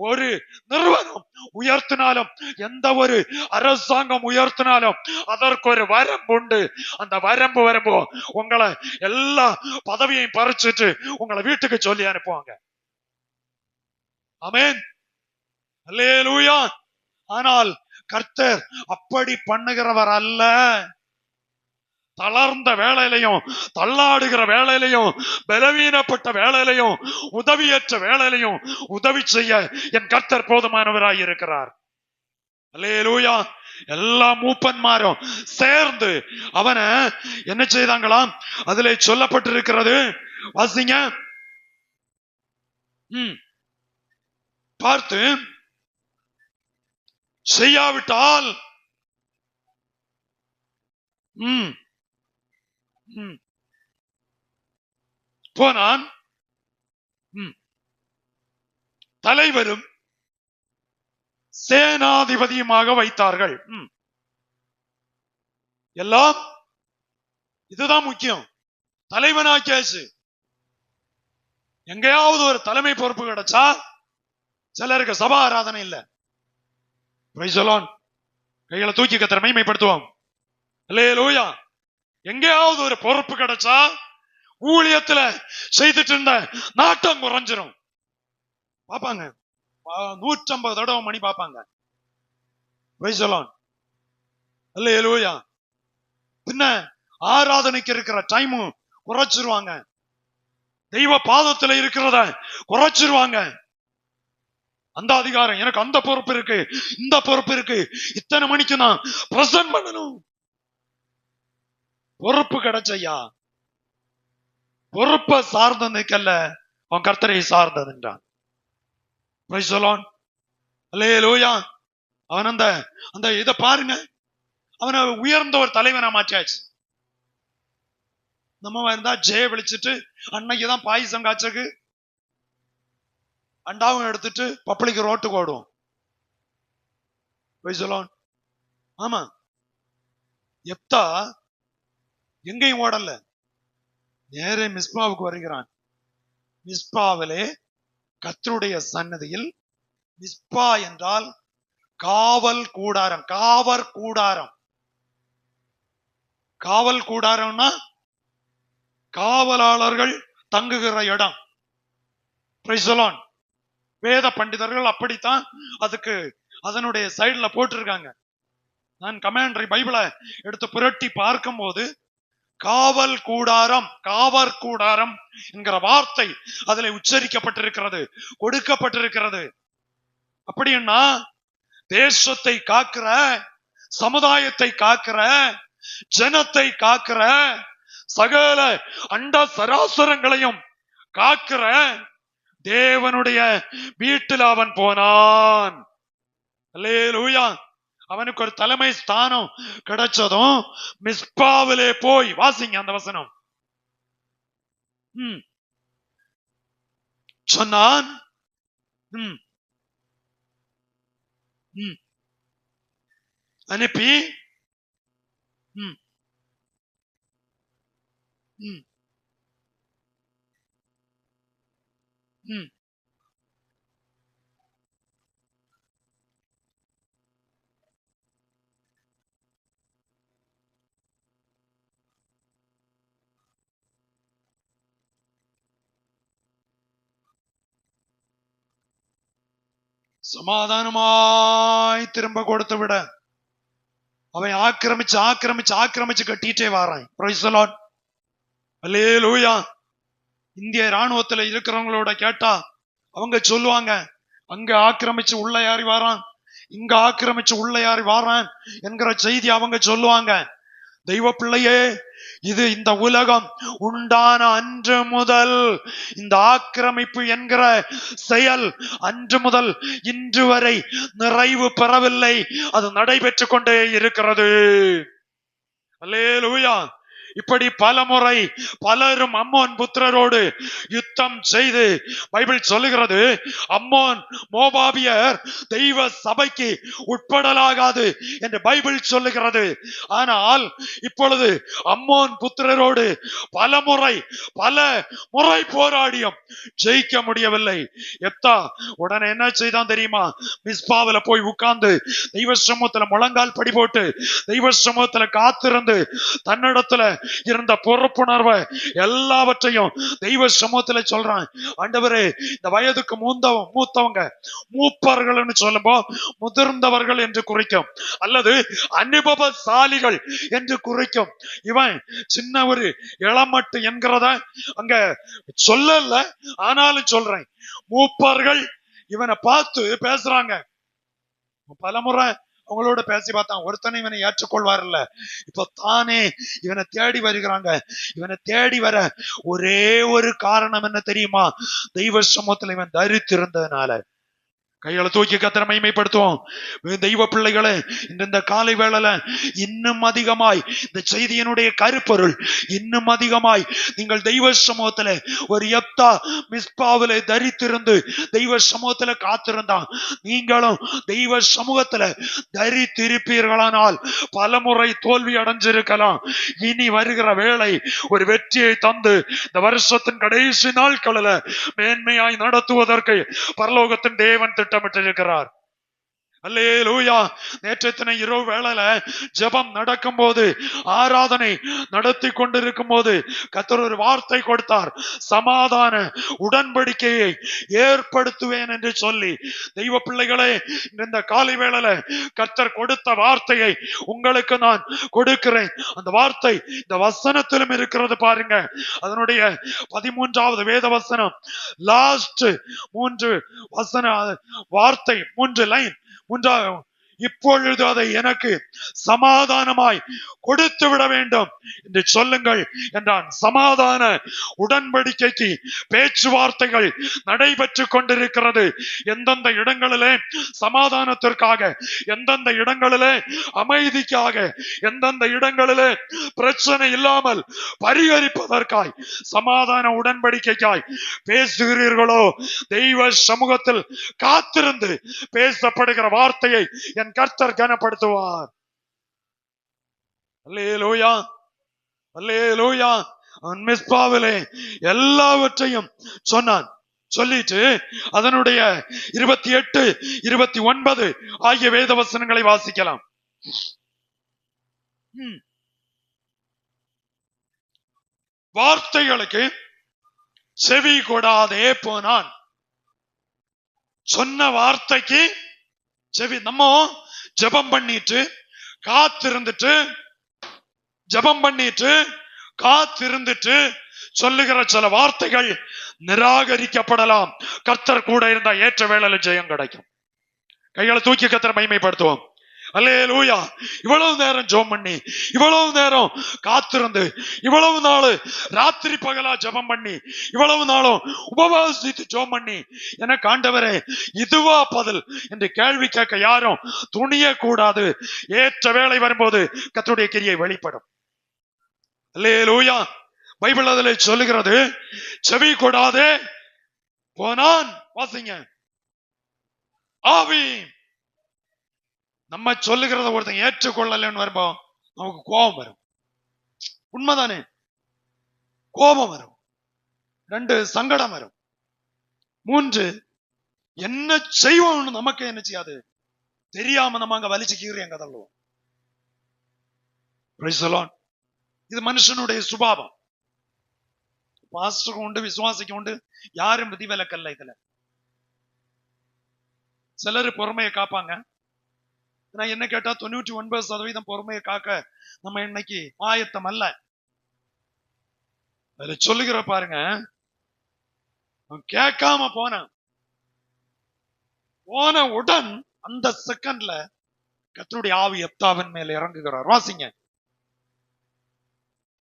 ஒரு நிறுவனம் உயர்த்தினாலும், எந்த ஒரு அரசாங்கம் உயர்த்தினாலும் அதற்கு ஒரு வரம்பு உண்டு. அந்த வரம்பு வரும்போ உங்களை எல்லா பதவியையும் பறிச்சுட்டு உங்களை வீட்டுக்கு சொல்லி அனுப்புவாங்க. ஆமென். அல்லேலூயா. ஆனால் கர்த்தர் அப்படி பண்ணுகிறவர் அல்ல. தளர்ந்த வேளையிலையும், தள்ளாடுகிற வேளையிலையும், பலவீனப்பட்ட வேளையிலையும், உதவியற்ற வேளையிலையும் உதவி செய்ய என் கர்த்தர் போதுமானவராய் இருக்கிறார். அல்லேலூயா. எல்லா மூப்பன்மாரும் சேர்ந்து அவனை என்ன செய்தாங்களாம்? அதிலே சொல்லப்பட்டிருக்கிறது, வாசிங்க. பார்த்து செய்யாவிட்டால் போனான். தலைவரும் சேனாதிபதியுமாக வைத்தார்கள். எல்லாம் இதுதான் முக்கியம். தலைவனாக்கியாச்சு. எங்கேயாவது ஒரு தலைமை பொறுப்பு கிடைச்சா சிலருக்கு சபா ஆராதனை இல்ல. கைகளை தூக்கி கர்த்தரை மகிமைப்படுத்துவோம். அல்லேலூயா. எங்கேயாவது ஒரு பொறுப்பு கிடைச்சா ஊழியத்துல செய்துட்டு இருந்த நாட்டம் குறைஞ்சிரும். பாப்பாங்க 150 தடவை மணி பாப்பாங்க. அல்லேலூயா. பின்ன ஆராதனைக்கு இருக்கிற டைம் குறைச்சிருவாங்க. தெய்வ பாதத்துல இருக்கிறத குறைச்சிருவாங்க. அந்த அதிகாரம் எனக்கு, அந்த பொறுப்பு இருக்கு, இந்த பொறுப்பு இருக்கு, இத்தனை மணிக்கு நான் பிரசன்ட் பண்ணணும். பொறுப்பு கிடைச்சையா, பொறுப்பை சார்ந்ததுக்கல்ல, அவன் கர்த்தரை சார்ந்ததுன்றான். அல்லேலூயா. அவன் அந்த இதை பாருங்க, அவனை உயர்ந்த ஒரு தலைவனா மாற்றியாச்சு. நம்ம இருந்தா ஜெய விழிச்சிட்டு அன்னைக்குதான் பாயசம் காய்ச்சக்கு அண்டாவும் எடுத்துட்டு பப்ளிக் ரோட்டுக்கு ஓடுவோம். Praise the Lord. ஆமா, எப்தா எங்கேயும் ஓடல, நேரே மிஸ்பாவுக்கு வருகிறான். மிஸ்பாவிலே கர்த்தருடைய சன்னதியில், மிஸ்பா என்றால் காவல் கூடாரம். காவல் கூடாரம், காவல் கூடாரம்னா காவலாளர்கள் தங்குகிற இடம். Praise the Lord. வேத பண்டிதர்கள் அப்படித்தான் அதுக்கு அதனுடைய சைடுல போட்டிருக்காங்க. நான் கமெண்ட்ரி பைபிளை எடுத்து புரட்டி பார்க்கும் போது காவல் கூடாரம், காவல் கூடாரம் என்கிற வார்த்தை அதில் உச்சரிக்கப்பட்டிருக்கிறது, கொடுக்கப்பட்டிருக்கிறது. அப்படின்னா தேசத்தை காக்கிற, சமுதாயத்தை காக்கிற, ஜனத்தை காக்கிற, சகல அண்ட சராசரங்களையும் காக்கிற தேவனுடைய வீட்டில் அவன் போனான். அல்லேலூயா. அவனுக்கு ஒரு தலைமை ஸ்தானம் கிடைச்சதும் மிஸ்பாவிலே போய், வாசிங்க அந்த வசனம், சொன்னான். அனுப்பி சமாதானமாய் திரும்ப கொடுத்து விட அவன் ஆக்கிரமிச்சு ஆக்கிரமிச்சு ஆக்கிரமிச்சு கட்டிட்டே வாரான். Praise the Lord. அல்லேலூயா. இந்திய ராணுவத்துல இருக்கிறவங்களோட கேட்டா அவங்க சொல்லுவாங்க, அங்க ஆக்கிரமிச்சு உள்ள யாரி வாரான், இங்க ஆக்கிரமிச்சு உள்ள யாரி வாரான் என்கிற செய்தி அவங்க சொல்லுவாங்க. தெய்வ பிள்ளையே, இது இந்த உலகம் உண்டான அன்று முதல் இந்த ஆக்கிரமிப்பு என்கிற செயல் அன்று முதல் இன்று வரை நிறைவு பெறவில்லை, அது நடைபெற்று கொண்டே இருக்கிறது. அல்லேலூயா. இப்படி பலமுறை பலரும் அம்மோன் புத்திரரோடு யுத்தம் செய்து, பைபிள் சொல்லுகிறது அம்மோன் மோபாபியர் தெய்வ சபைக்கு உட்படலாகாது என்று பைபிள் சொல்லுகிறது. ஆனால் இப்பொழுது அம்மோன் புத்திரரோடு பல முறை போராடியும் ஜெயிக்க முடியவில்லை. எப்தா உடனே என்ன செய்தான் தெரியுமா? மிஸ்பாவில போய் உட்கார்ந்து தெய்வ சமூகத்துல முழங்கால் படி போட்டு தெய்வ சமூகத்துல காத்திருந்து தன்னிடத்துல இருந்த பொறுப்புணர்வை எல்லாவற்றையும் தெய்வ சமூகத்துல சொல்றான். ஆண்டவரே, இந்த வயதுக்கு மூத்தவங்க, மூப்பர்கள் சொல்லும்போ முதிர்ந்தவர்கள் என்று குறிக்கும், அல்லது அனுபவசாலிகள் என்று குறிக்கும். இவன் சின்ன ஒரு இளமட்டு என்கிறத அங்க சொல்லல, ஆனாலும் சொல்றேன், மூப்பர்கள் இவனை பார்த்து பேசுறாங்க. பலமுறை அவங்களோட பேசி பார்த்தான், ஒருத்தனை இவனை ஏற்றுக்கொள்வார் இல்ல. இப்ப தானே இவனை தேடி வருகிறாங்க. இவனை தேடி வர ஒரே ஒரு காரணம் என்ன தெரியுமா? தெய்வ சமூகத்துல இவன் தரித்திருந்ததுனால. கைகளை தூக்கி கர்த்தரை மகிமைப்படுத்துவோம். தெய்வ பிள்ளைகளே, இந்த காலை வேளையில இன்னும் அதிகமாய் இந்த செய்தியினுடைய கருப்பொருள் இன்னும் அதிகமாய் நீங்கள் தெய்வ சமூகத்துல ஒரு எப்தா மிஸ்பாவிலே தரித்திருந்து தெய்வ சமூகத்துல காத்திருந்தான். நீங்களும் தெய்வ சமூகத்துல தரித்திருப்பீர்களானால் பலமுறை தோல்வி அடைஞ்சிருக்கலாம். இனி வருகிற வேளை ஒரு வெற்றியை தந்து இந்த வருஷத்தின் கடைசி நாட்களில் மேன்மையாய் நடத்துவதற்கு பரலோகத்தின் தேவன் திட்டமிட்டிருக்கிறார். அல்லேலூயா. நேற்றைய இரவு வேளையில ஜெபம் நடக்கும் போது, ஆராதனை நடத்தி கொண்டிருக்கும் போது கர்த்தர் ஒரு வார்த்தை கொடுத்தார், சமாதான உடன்படிக்கையை ஏற்படுத்துவேன் என்று சொல்லி. தெய்வ பிள்ளைகளே, இந்த காலை வேளையில கர்த்தர் கொடுத்த வார்த்தையை உங்களுக்கு நான் கொடுக்கிறேன். அந்த வார்த்தை இந்த வசனத்திலும் இருக்கிறது பாருங்க. அதனுடைய 13வது வேத வசனம், லாஸ்ட் 3 வசன வார்த்தை, 3 லைன். இப்பொழுது அதை எனக்கு சமாதானமாய் கொடுத்து விட வேண்டும் என்று சொல்லுங்கள் என்றான். சமாதான உடன்படிக்கைக்கு பேச்சுவார்த்தைகள் நடைபெற்று கொண்டிருக்கிறது. எந்தெந்த இடங்களிலே சமாதானத்திற்காக, எந்தெந்த இடங்களிலே அமைதிக்காக, எந்தெந்த இடங்களிலே பிரச்சனை இல்லாமல் பரிகரிப்பதற்காய், சமாதான உடன்படிக்கைக்காய் பேசுகிறீர்களோ, தெய்வ சமூகத்தில் காத்திருந்து பேசப்படுகிற வார்த்தையை என் என் கர்த்தர் கனப்படுத்துவார். அல்லேலூயா, அல்லேலூயா. அவன் மிஸ்பாவிலே எல்லாவற்றையும் சொன்னான். சொல்லிட்டு அதனுடைய 28, 29 ஆகிய வேத வசனங்களை வாசிக்கலாம். வார்த்தைகளுக்கு செவி கொடாதே போனான். சொன்ன வார்த்தைக்கு செவி. நம்ம ஜெபம் பண்ணிட்டு காத்திருந்துட்டு, ஜெபம் பண்ணிட்டு காத்திருந்துட்டு சொல்லுகிற சில வார்த்தைகள் நிராகரிக்கப்படலாம். கர்த்தர் கூட இருந்தா ஏற்ற வேளையில ஜெயம் கிடைக்கும். கைகளை தூக்கி கர்த்தரை மகிமைப்படுத்துவோம். அல்லேலூயா. இவ்வளவு நேரம் ஜெபம் பண்ணி, இவ்வளவு நேரம் காத்திருந்து, இவ்வளவு நாள் ராத்திரி பகலா ஜெபம் பண்ணி, இவ்வளவு நாளும் உபவாசித்து ஜெபம் பண்ணி, எனக்கு ஆண்டவரே இதுவா பதில் என்று கேள்வி கேட்க யாரும் துணிய கூடாது. ஏற்ற வேளை வரும்போது கர்த்தருடைய கிரியை வெளிப்படும். அல்லேலூயா. பைபிள் அதிலே சொல்லுகிறது, செவி கொடாதே போனான். வாசிங்க. ஆவி. நம்ம சொல்லுகிறத ஒருத்தன் ஏற்றுக்கொள்ளலன்னு வரும்போது நமக்கு கோபம் வரும். உண்மைதானே? கோபம் வரும். 2 சங்கடம் வரும். 3 என்ன செய்வோம்னு நமக்கு என்ன செய்யாது தெரியாம நம்ம அங்க வலிச்சு கீறி அங்க தள்ளுவோம். Price the Lord. இது மனுஷனுடைய சுபாவம். பாஸ்டருக்கு உண்டு, விசுவாசிக்கு உண்டு, யாரும் விதிவிலக்கல்ல. இதுல சிலர் பொறுமையை காப்பாங்க. நான் என்ன கேட்டா 99% பொறுமையை காக்க நம்ம இன்னைக்கு ஆயத்தம் அல்ல. அதுல சொல்லுகிற பாருங்க, கேட்காம போன உடன் அந்த செகண்ட்ல கர்த்தருடைய ஆவி எப்தாவின் மேல இறங்குகிறார். வாசிங்க.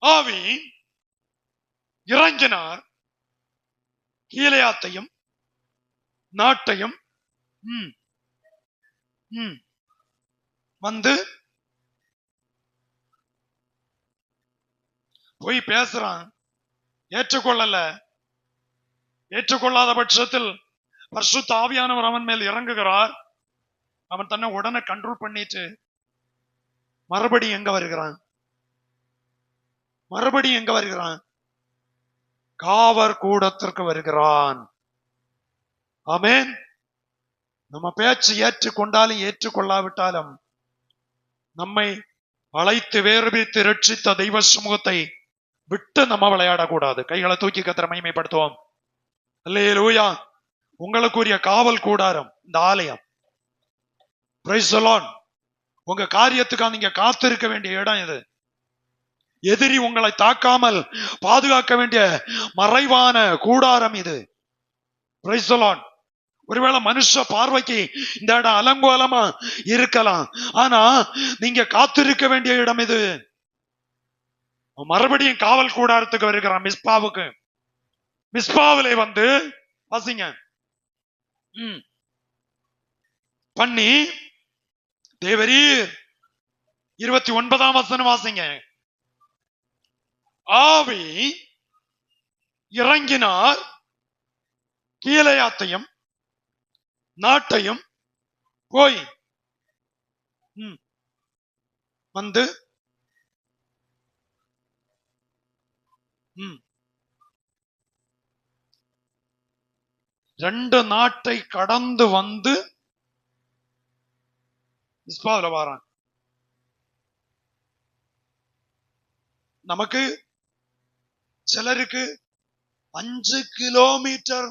ஆவி இறங்கினார், கீலேயாத்தையும் நாட்டையும் வந்து போய் பேசுறான். ஏற்றுக்கொள்ளல. ஏற்றுக்கொள்ளாத பட்சத்தில் பரிசுத்த ஆவியானவர் அவன் மேல் இறங்குகிறார். அவன் தன்னை உடனே கண்ட்ரோல் பண்ணிட்டு மறுபடியும் எங்க வருகிறான்? மறுபடியும் எங்க வருகிறான்? காவற் கூடத்திற்கு வருகிறான். ஆமென். நம்ம பேச்சு ஏற்றுக்கொண்டாலும் ஏற்றுக்கொள்ளாவிட்டாலும் நம்மை அழைத்து வேறுபித்து ரட்சித்த தெய்வ சமூகத்தை விட்டு நம்ம விளையாடக்கூடாது. கைகளை தூக்கி கர்த்தரை மகிமைப்படுத்துவோம். அல்லேலூயா. உங்களுக்குரிய காவல் கூடாரம் இந்த ஆலயம். Price the Lord. உங்க காரியத்துக்காக நீங்க காத்திருக்க வேண்டிய இடம் இது. எதிரி உங்களை தாக்காமல் பாதுகாக்க வேண்டிய மறைவான கூடாரம் இது. Price the Lord. ஒருவேளை மனுஷ பார்வைக்கு இந்த இடம் அலங்கோலமா இருக்கலாம், ஆனா நீங்க காத்திருக்க வேண்டிய இடம் இது. மறுபடியும் காவல் கூடாரத்துக்கு வருகிறான். மிஸ்பாவுக்கு. மிஸ்பாவிலே வந்து வாசிங்க பண்ணி தேவரீர் 29ஆம் வசனம் வாசிங்க. ஆவி இறங்கினார், கீலேயாத்தையும் நாட்டையும் போய் வந்து 2 நாட்டை கடந்து வந்து மிஸ்பாவில வாரான். நமக்கு சிலருக்கு 5 கிலோமீட்டர்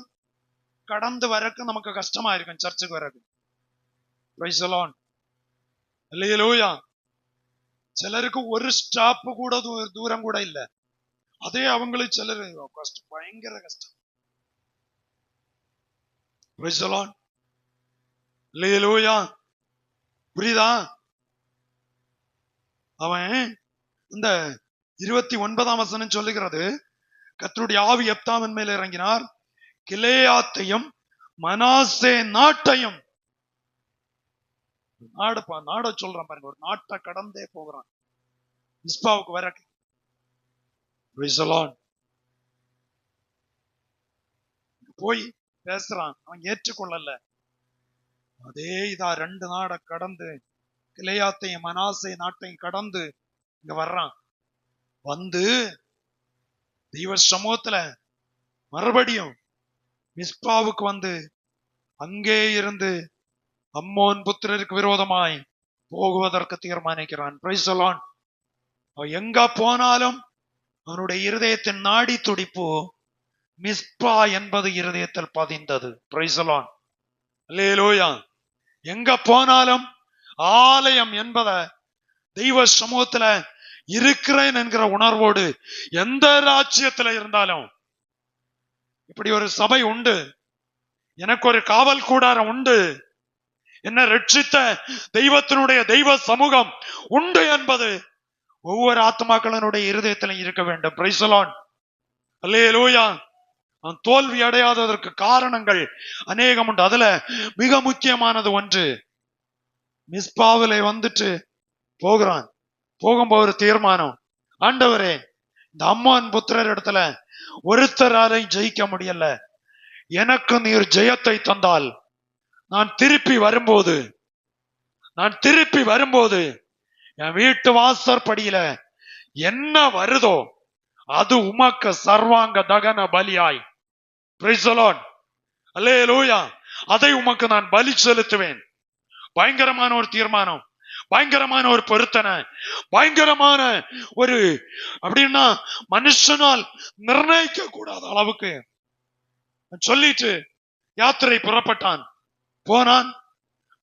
கடந்து வரக்கு நமக்கு கஷ்டமா இருக்கும் சர்ச்சுக்கு வரக்கு. Praise the Lord. அல்லேலூயா. சிலருக்கு ஒரு ஸ்டாப் கூட தூரம் கூட இல்ல. அதே அவங்களுக்கு சிலர் கஷ்டம், பயங்கர கஷ்டம். Praise the Lord. அல்லேலூயா. புரியுதா? அவன் இந்த 29ஆம் வசனம் சொல்லுகிறது, கர்த்தருடைய ஆவி எப்தாவின் மேல் இறங்கினார், கிலேயாத்தையும் மனாசே நாட்டையும். நாட சொல்றான் பாருங்க. ஒரு நாட்டை கடந்தே போகிறான் மிஸ்பாவுக்கு வர. Price the Lord. போய் பேசுறான். அவன் ஏற்றுக்கொள்ளல. அதே இதா 2 நாடை கடந்து கிளையாத்தையும் மனாசை நாட்டையும் கடந்து இங்க வர்றான். வந்து தெய்வ சமூகத்துல மறுபடியும் மிஸ்பாவுக்கு வந்து அங்கே இருந்து அம்மோன் புத்திரருக்கு விரோதமாய் போகுவதற்கு தீர்மானிக்கிறான். Price the Lord. அவன் எங்க போனாலும் அவனுடைய இருதயத்தின் நாடி துடிப்பு மிஸ்பா என்பது இருதயத்தில் பதிந்தது. Price the Lord. அல்லேலூயா. எங்க போனாலும் ஆலயம் என்பத தெய்வ சமூகத்துல இருக்கிறேன் என்கிற உணர்வோடு எந்த ராஜ்யத்துல இருந்தாலும், இப்படி ஒரு சபை உண்டு, எனக்கு ஒரு காவல் கூடாரம் உண்டு, என்ன ரட்சித்த தெய்வத்தினுடைய தெய்வ சமூகம் உண்டு என்பது ஒவ்வொரு ஆத்மாக்களினுடைய இருதயத்திலும் இருக்க வேண்டும். Praise the Lord. அல்லேலூயா. தோல்வி அடையாததற்கு காரணங்கள் அநேகம் உண்டு. அதுல மிக முக்கியமானது ஒன்று, மிஸ்பாவிலே வந்துட்டு போகிறான். போகும்போது ஒரு தீர்மானம், ஆண்டவரே இந்த அம்மோன் புத்திரர் இடத்துல ஒருத்தராலையும் ஜெயிக்க முடியல, எனக்கு நீர் ஜெயத்தை தந்தால் நான் திருப்பி வரும்போது என் வீட்டு வாசற்படியில என்ன வருதோ அது உமக்கு சர்வாங்க தகன பலியாய், பிரைஸ் தி லார்ட், அல்லேலூயா, அதை உமக்கு நான் பலி செலுத்துவேன். பயங்கரமான ஒரு தீர்மானம், பயங்கரமான ஒரு பொருத்தனை, பயங்கரமான ஒரு அப்படின்னா மனுஷனால் நிர்ணயிக்க கூடாத அளவுக்கு சொல்லிட்டு யாத்திரை புறப்பட்டான். போனான்.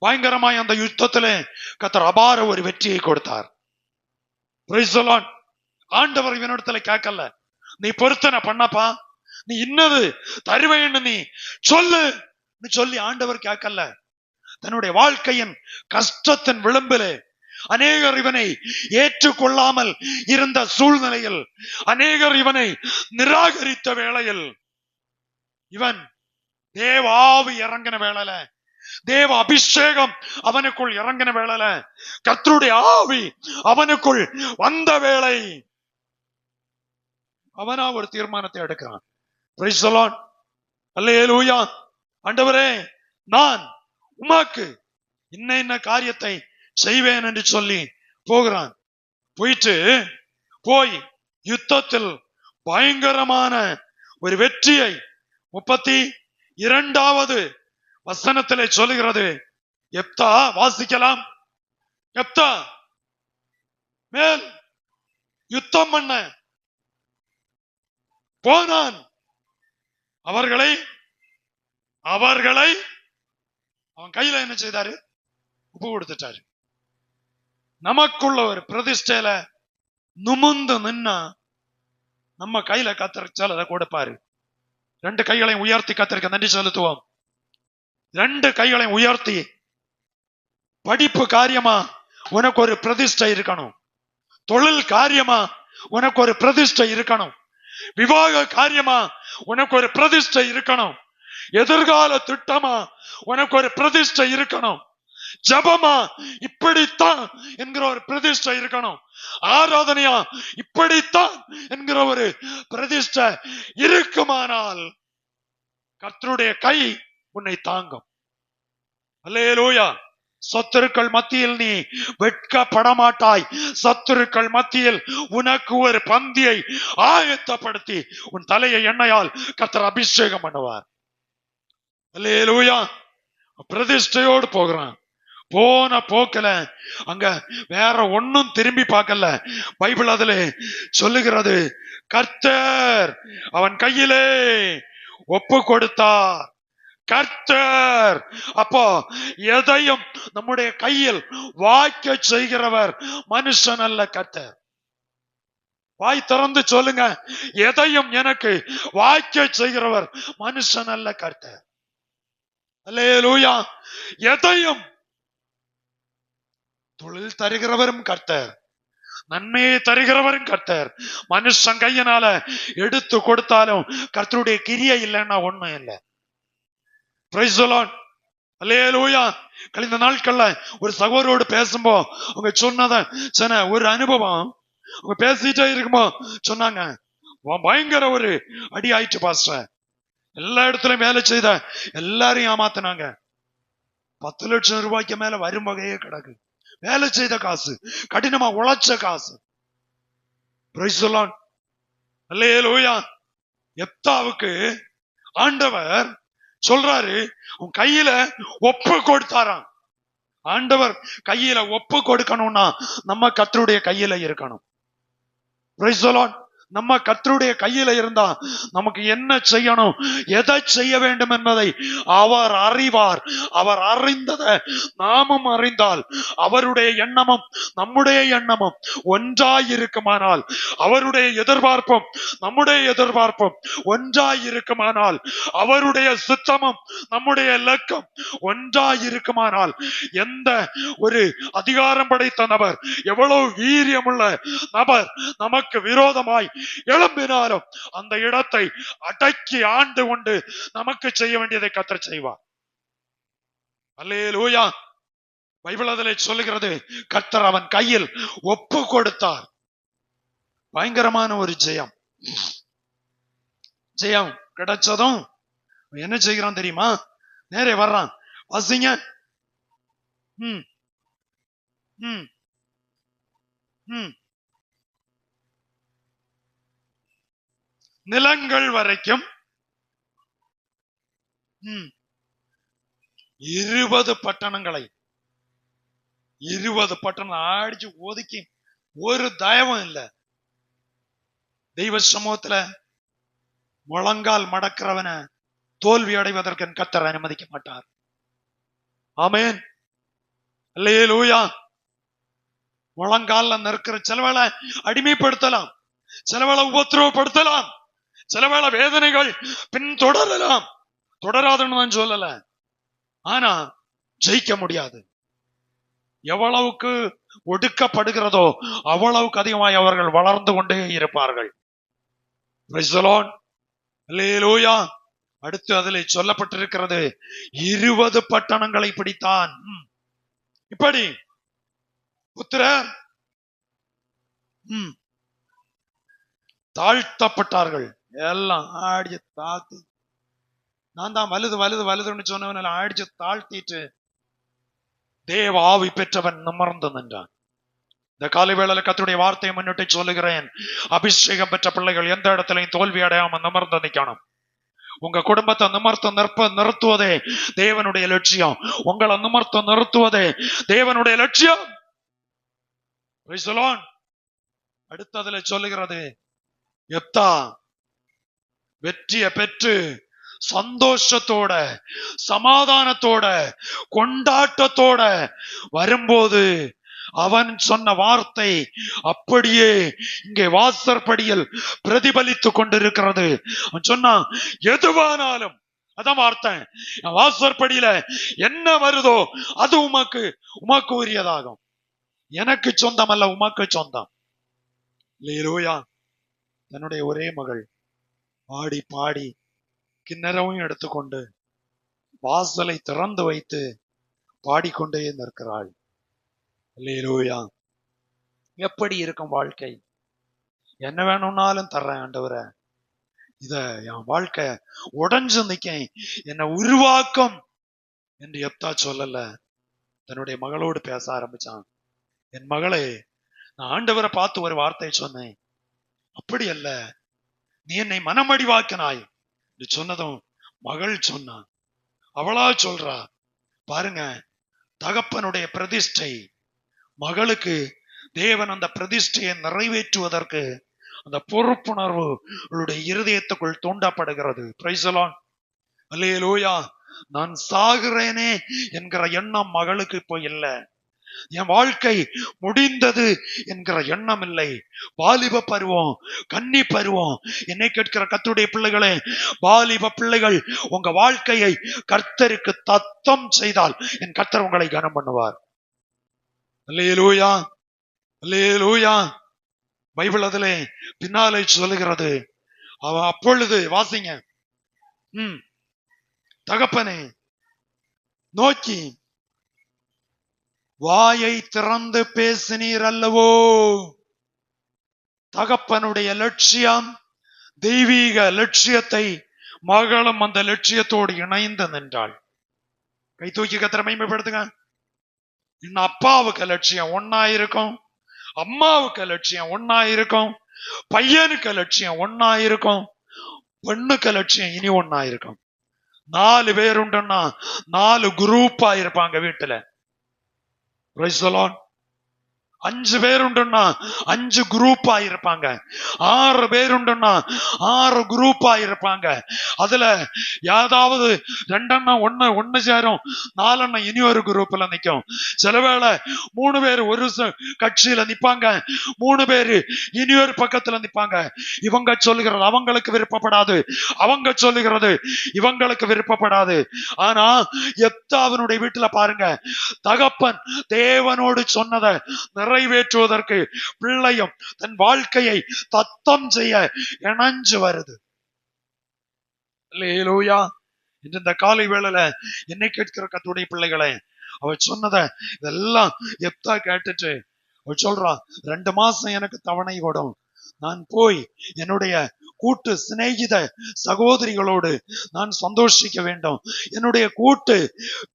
பயங்கரமாய் அந்த யுத்தத்திலே கர்த்தர் அபார ஒரு வெற்றியை கொடுத்தார். Price the Lord. ஆண்டவர் இவனிடத்துல கேட்கல, நீ பொருத்தனை பண்ணப்பா, நீ இன்னது தருவேன்னு நீ சொல்லி ஆண்டவர் கேட்கல. தன்னுடைய வாழ்க்கையின் கஷ்டத்தின் விளிம்பிலே அநேகர் இவனை ஏற்றுக்கொள்ளாமல் இருந்த சூழ்நிலையில், அநேகர் இவனை நிராகரித்த வேளையில், இவன் தேவ ஆவி இறங்கின வேளையில, தேவ அபிஷேகம் அவனுக்குள் இறங்கின வேளையில, கர்த்தருடைய ஆவி அவனுக்குள் வந்த வேளை அவனா ஒரு தீர்மானத்தை எடுக்கிறான். Praise the Lord. அல்லேலூயா. ஆண்டவரே நான் உமக்கு இன்ன காரியத்தை செய்வேன் என்று சொல்லி போகிறான். போய் யுத்தத்தில் பயங்கரமான ஒரு வெற்றியை 32வது வசனத்திலே சொல்லுகிறது. எப்தா, வாசிக்கலாம். எப்தா மேல் யுத்தம் பண்ண போனான். அவர்களை அவன் கையில என்ன செய்தாரு? உப்பு கொடுத்துட்டாரு. நமக்குள்ள ஒரு பிரதிஷ்டையில நுமுந்து நின்னா நம்ம கையில கத்தரிச்சால் அதை கொடுப்பாரு. 2 கைகளையும் உயர்த்தி கத்தரிக்க நன்றி செலுத்துவோம். 2 கைகளையும் உயர்த்தி, படிப்பு காரியமா உனக்கு ஒரு பிரதிஷ்டை இருக்கணும், தொழில் காரியமா உனக்கு ஒரு பிரதிஷ்டை இருக்கணும், விவாக காரியமா உனக்கு ஒரு பிரதிஷ்டை இருக்கணும், எதிர்கால திட்டமா உனக்கு ஒரு பிரதிஷ்டை இருக்கணும், ஜபமா இப்படித்தான் என்கிற ஒரு பிரதிஷ்டை இருக்கணும், ஆராதனையா இப்படித்தான் என்கிற ஒரு பிரதிஷ்டை இருக்குமானால் கர்த்தருடைய கை உன்னை தாங்கும். அல்லேலூயா. சத்துருக்கள் மத்தியில் நீ வெட்கப்படமாட்டாய். சத்துருக்கள் மத்தியில் உனக்கு ஒரு பந்தியை ஆயத்தப்படுத்தி உன் தலையை எண்ணெயால் கர்த்தர் அபிஷேகம் பண்ணுவார். அல்லேலூயா. பிரதிஷ்டையோடு போகிறான். போன போக்கல அங்க வேற ஒன்னும் திரும்பி பார்க்கல. பைபிள் அதுல சொல்லுகிறது, கர்த்தர் அவன் கையிலே ஒப்பு கொடுத்தார். கர்த்தர் அப்போ எதையும் நம்முடைய கையில் வாய்க்க செய்கிறவர் மனுஷன் அல்ல, கர்த்தர். வாய் திறந்து சொல்லுங்க, எதையும் எனக்கு வாய்க்க செய்கிறவர் மனுஷன் அல்ல, கர்த்தர். அல்லேலூயா. எதையும் தொழில் தருகிறவரும் கர்த்தர், நன்மையை தருகிறவரும் கர்த்தர். மனுஷன் கையினால எடுத்து கொடுத்தாலும் கர்த்தருடைய கிரியை இல்லைன்னா ஒண்ணும் இல்லை. Praise the Lord. அல்லேலூயா. கழிந்த நாட்கள்ல ஒரு சகோதரோடு பேசும்போ அவங்க சொன்ன ஒரு அனுபவம், அவங்க பேசிட்டே இருக்கும்போ சொன்னாங்க, பயங்கர ஒரு அடி ஆயிடுச்சு பாஸ்டர், எல்லா இடத்துலயும் வேலை செய்த எல்லாரையும் ஏமாத்தினாங்க. 10 லட்சம் ரூபாய்க்கு மேல வரும் வகையே கிடக்கு. வேலை செய்த காசு, கடினமா உழைச்ச காசு. Price the Lord. அல்லேலூயா. எப்தாவுக்கு ஆண்டவர் சொல்றாரு, உன் கையில ஒப்பு கொடுத்தாராம். ஆண்டவர் கையில ஒப்பு கொடுக்கணும்னா நம்ம கர்த்தருடைய கையில இருக்கணும். Price the Lord. நம்ம கர்த்தருடைய கையில இருந்தா நமக்கு என்ன செய்யணும், எதை செய்ய வேண்டும் என்பதை அவர் அறிவார். அவர் அறிந்ததை நாமும் அறிந்தால், அவருடைய எண்ணமும் நம்முடைய எண்ணமும் ஒன்றாய் இருக்குமானால், அவருடைய எதிர்பார்ப்பும் நம்முடைய எதிர்பார்ப்பும் ஒன்றாய் இருக்குமானால், அவருடைய சித்தமும் நம்முடைய இலக்கம் ஒன்றாய் இருக்குமானால், எந்த ஒரு அதிகாரம் படைத்த நபர், எவ்வளவு வீரியமுள்ள நபர் நமக்கு விரோதமாய் எழும்பினாலும் அந்த இடத்தை அடக்கி ஆண்டு கொண்டு நமக்கு செய்ய வேண்டியதை கர்த்தர் செய்வார். அல்லேலூயா. பைபிள் அதிலே சொல்லுகிறது, கர்த்தர் அவன் கையில் ஒப்பு கொடுத்தார். பயங்கரமான ஒரு ஜெயம். ஜெயம் கிடைச்சதும் என்ன செய்கிறான் தெரியுமா? நேரே வர்றான். வாசிங்க. ம் ம் ம் நிலங்கள் வரைக்கும் 20 பட்டணங்களை 20 பட்டணம் அடிச்சு ஒதுக்கி, ஒரு தயவும் இல்லை. தெய்வ சமூகத்துல முழங்கால் மடக்கிறவன தோல்வி அடைவதற்கு கர்த்தர் அனுமதிக்க மாட்டார். ஆமென். அல்லேலூயா. முழங்கால நிற்கிற சிலவேளை அடிமைப்படுத்தலாம், சிலவேளை உபத்திரவப்படுத்தலாம், சிலவேளை வேதனைகள் பின் தொடரலாம். தொடராதுன்னு நான் சொல்லல, ஆனா ஜெயிக்க முடியாது. எவ்வளவுக்கு ஒடுக்கப்படுகிறதோ அவ்வளவுக்கு அதிகமாய் அவர்கள் வளர்ந்து கொண்டே இருப்பார்கள். Praise the Lord. அல்லேலூயா. அடுத்து அதில் சொல்லப்பட்டிருக்கிறது, 20 பட்டணங்களை பிடித்தான். இப்படி புத்திரர் தாழ்த்தப்பட்டார்கள். எல்லாம் ஆடிச்சு தாழ்த்தி, நான் தான் வலுது வலுது வலுதுன்னு சொன்னவன் ஆடிச்சு தாழ்த்திட்டு தேவ ஆவி பெற்றவன் நிமிர்ந்து நின்றான். இந்த காலை வேளையில கர்த்தருடைய வார்த்தையை முன்னிட்டு சொல்லுகிறேன், அபிஷேகம் பெற்ற பிள்ளைகள் எந்த இடத்திலையும் தோல்வி அடையாம நிமிர்ந்து நிக்கணும். உங்க குடும்பத்தை நிறுத்துவதே தேவனுடைய லட்சியம். உங்களை நிறுத்துவதே தேவனுடைய லட்சியம். அடுத்ததுல சொல்லுகிறது, எப்தா வெற்றியை பெற்று சந்தோஷத்தோட சமாதானத்தோட கொண்டாட்டத்தோட வரும்போது அவன் சொன்ன வார்த்தை அப்படியே இங்கே வாசற்படியில் பிரதிபலித்து கொண்டிருக்கிறது. அவன் சொன்னான், எதுவானாலும், அதான் வார்த்தை, வாசற்படியில என்ன வருதோ அது உமக்கு உரியதாகும். எனக்கு சொந்தம் அல்ல, உமக்கு சொந்தம். அல்லேலூயா. தன்னுடைய ஒரே மகள் பாடி பாடி கிண்ணறவும் எடுத்துக்கொண்டு வாசலை திறந்து வைத்து பாடிக்கொண்டே நிற்கிறாள். அல்லேலூயா. எப்படி இருக்கும் வாழ்க்கை? என்ன வேணும்னாலும் தர்றேன் ஆண்டவரே, இத என் வாழ்க்கை உடைஞ்சு நிக்க என்னை உருவாக்கும் என்று எப்தா சொல்லல. தன்னுடைய மகளோடு பேச ஆரம்பிச்சான். என் மகளே, நான் ஆண்டவரை பார்த்து ஒரு வார்த்தை சொன்னேன், அப்படி அல்ல, நீ என்னை மனமடிவாக்கினாய் என்று சொன்னதும் மகள் சொன்னான். அவளா சொல்றா பாருங்க, தகப்பனுடைய பிரதிஷ்டை மகளுக்கு தேவன் அந்த பிரதிஷ்டையை நிறைவேற்றுவதற்கு அந்த பொறுப்புணர்வு இருதயத்துக்குள் தூண்டப்படுகிறது. Praise the Lord. அல்லேலூயா. நான் சாகிறேனே என்கிற எண்ணம் மகளுக்கு இப்போ இல்லை. என் வாழ்க்கை முடிந்தது என்கிற எண்ணம் இல்லை. வாலிப பருவம், கன்னி பருவம். என்னை கேட்கிற கர்த்தருடைய பிள்ளைகளே, வாலிப பிள்ளைகள் உங்க வாழ்க்கையை கர்த்தருக்கு தத்தம் செய்தால் என் கர்த்தர் உங்களை கனம் பண்ணுவார். அல்லேலூயா. அல்லேலூயா. பைபிள் அதிலே பின்னாலே சொல்லுகிறது, அவ அப்பொழுது வாசிங்க, தகப்பனே நோக்கி வாயை திறந்து பேசினீர் அல்லவோ. தகப்பனுடைய லட்சியம், தெய்வீக லட்சியத்தை மகளும் அந்த லட்சியத்தோடு இணைந்து நின்றாள். கை தூக்கி கத்திர மகிமைப்படுத்துங்க. இன்னும் அப்பாவுக்கு லட்சியம் ஒன்னா இருக்கும், அம்மாவுக்கு லட்சியம் ஒன்னா இருக்கும், பையனுக்கு லட்சியம் ஒன்னா இருக்கும், பெண்ணுக்கு லட்சியம் இனி ஒன்னா இருக்கும். 4 பேர் உண்டுன்னா 4 குரூப்பா இருப்பாங்க வீட்டுல. Price the Lord. 5 பேர் உண்டுன்னா 5 குரூப்பா இருப்பாங்க. 6 பேர் உண்டுன்னா 6 குரூப்பா இருப்பாங்க. அதுல யாராவது 2 அண்ணன் ஒன்னு சேரும், 4 அண்ணன் இனி ஒரு குரூப்ல நிக்கும். சில வேளை 3 பேர் ஒரு கட்சியில நிப்பாங்க, 3 பேரு இனி ஒரு பக்கத்துல நிப்பாங்க. இவங்க சொல்லுகிறது அவங்களுக்கு விருப்பப்படாது, அவங்க சொல்லுகிறது இவங்களுக்கு விருப்பப்படாது. ஆனா எப்தாவினுடைய வீட்டுல பாருங்க, தகப்பன் தேவனோடு சொன்னதை நிறைவேற்றுவதற்கு பிள்ளையும் தன் வாழ்க்கையை தத்தம் செய்ய இணைஞ்சு வருது. அல்லேலூயா. இந்த காலை வேளையில என்னை கேட்கிற கர்த்தருடைய பிள்ளைகளே, அவ சொன்னதை இதெல்லாம் எப்தா கேட்டுட்டு அவ சொல்றா, 2 மாசம் எனக்கு தவணை கொடும், நான் போய் என்னுடைய கூட்டு சிநேகித சகோதரிகளோடு நான் சந்தோஷிக்க வேண்டும், என்னுடைய கூட்டு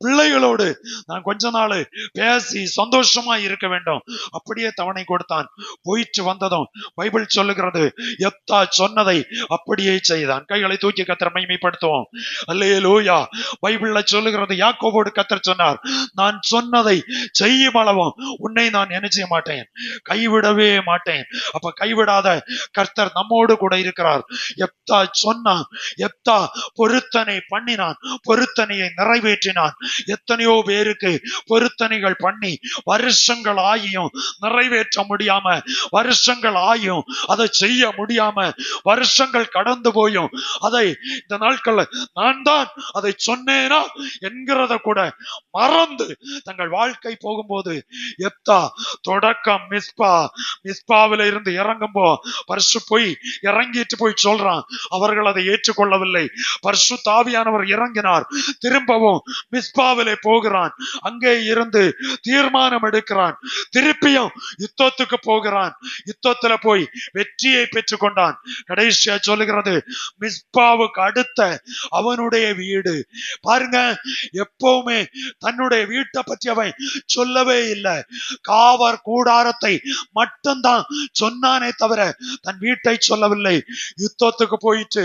பிள்ளைகளோடு நான் கொஞ்ச நாள் பேசி சந்தோஷமா இருக்க வேண்டும். அப்படியே தவணை கொடுத்தான். போயிட்டு வந்ததும் பைபிள் சொல்லுகிறது, எப்தா சொன்னதை அப்படியே செய்தான். கைகளை தூக்கி கர்த்தரை மகிமைப்படுத்துவோம். அல்லேலூயா. பைபிள்ல சொல்லுகிறது, யாக்கோபோடு கர்த்தர் சொன்னார், நான் சொன்னதை செய்யும் அளவும் உன்னை நான் என்ன செய்ய மாட்டேன், கைவிடவே மாட்டேன். அப்ப கைவிடாத கர்த்தர் நம்மோடு கூட இருக்கிறார். எப்தா சொன்னான், எப்தா பொருத்தனை பண்ணினான், பொருத்தனையை நிறைவேற்றினான். எத்தனையோ பேருக்கு பொருத்தனைகள் பண்ணி வருஷங்கள் ஆகியும் நிறைவேற்ற முடியாம, வருஷங்கள் ஆகியும் அதை செய்ய முடியாம, வருஷங்கள் கடந்து போயும் அதை இந்த நாட்கள்ல நான் தான் அதை சொன்னேனா என்கிறத கூட மறந்து தங்கள் வாழ்க்கை போகும்போது, எப்தா தொடக்கம் மிஸ்பாவில இருந்து இறங்கும்போ பரிசு போய் இறங்கிட்டு போய் சொல்றான். அவர்கள் அதை ஏற்றுக்கொள்ளவில்லை. பரிசுத்த ஆவியானவர் இறங்கினார். திரும்பவும் மிஸ்பாவிலே போகிறான். அங்கே இருந்து தீர்மானம் எடுக்கிறான். திருப்பியும் யுத்தத்துக்கு போகிறான். யுத்தத்துல போய் வெற்றியை பெற்றுக் கொண்டான். கடைசியா சொல்லுகிறது, மிஸ்பாவுக்கு அடுத்த அவனுடைய வீடு. பாருங்க, எப்பவுமே தன்னுடைய வீட்டை பற்றி அவன் சொல்லவே இல்லை. காவர் கூடாரத்தை மட்டும்தான் சொன்னானே தவிர தன் வீட்டை சொல்லவில்லை. யுத்தத்துக்கு போயிட்டு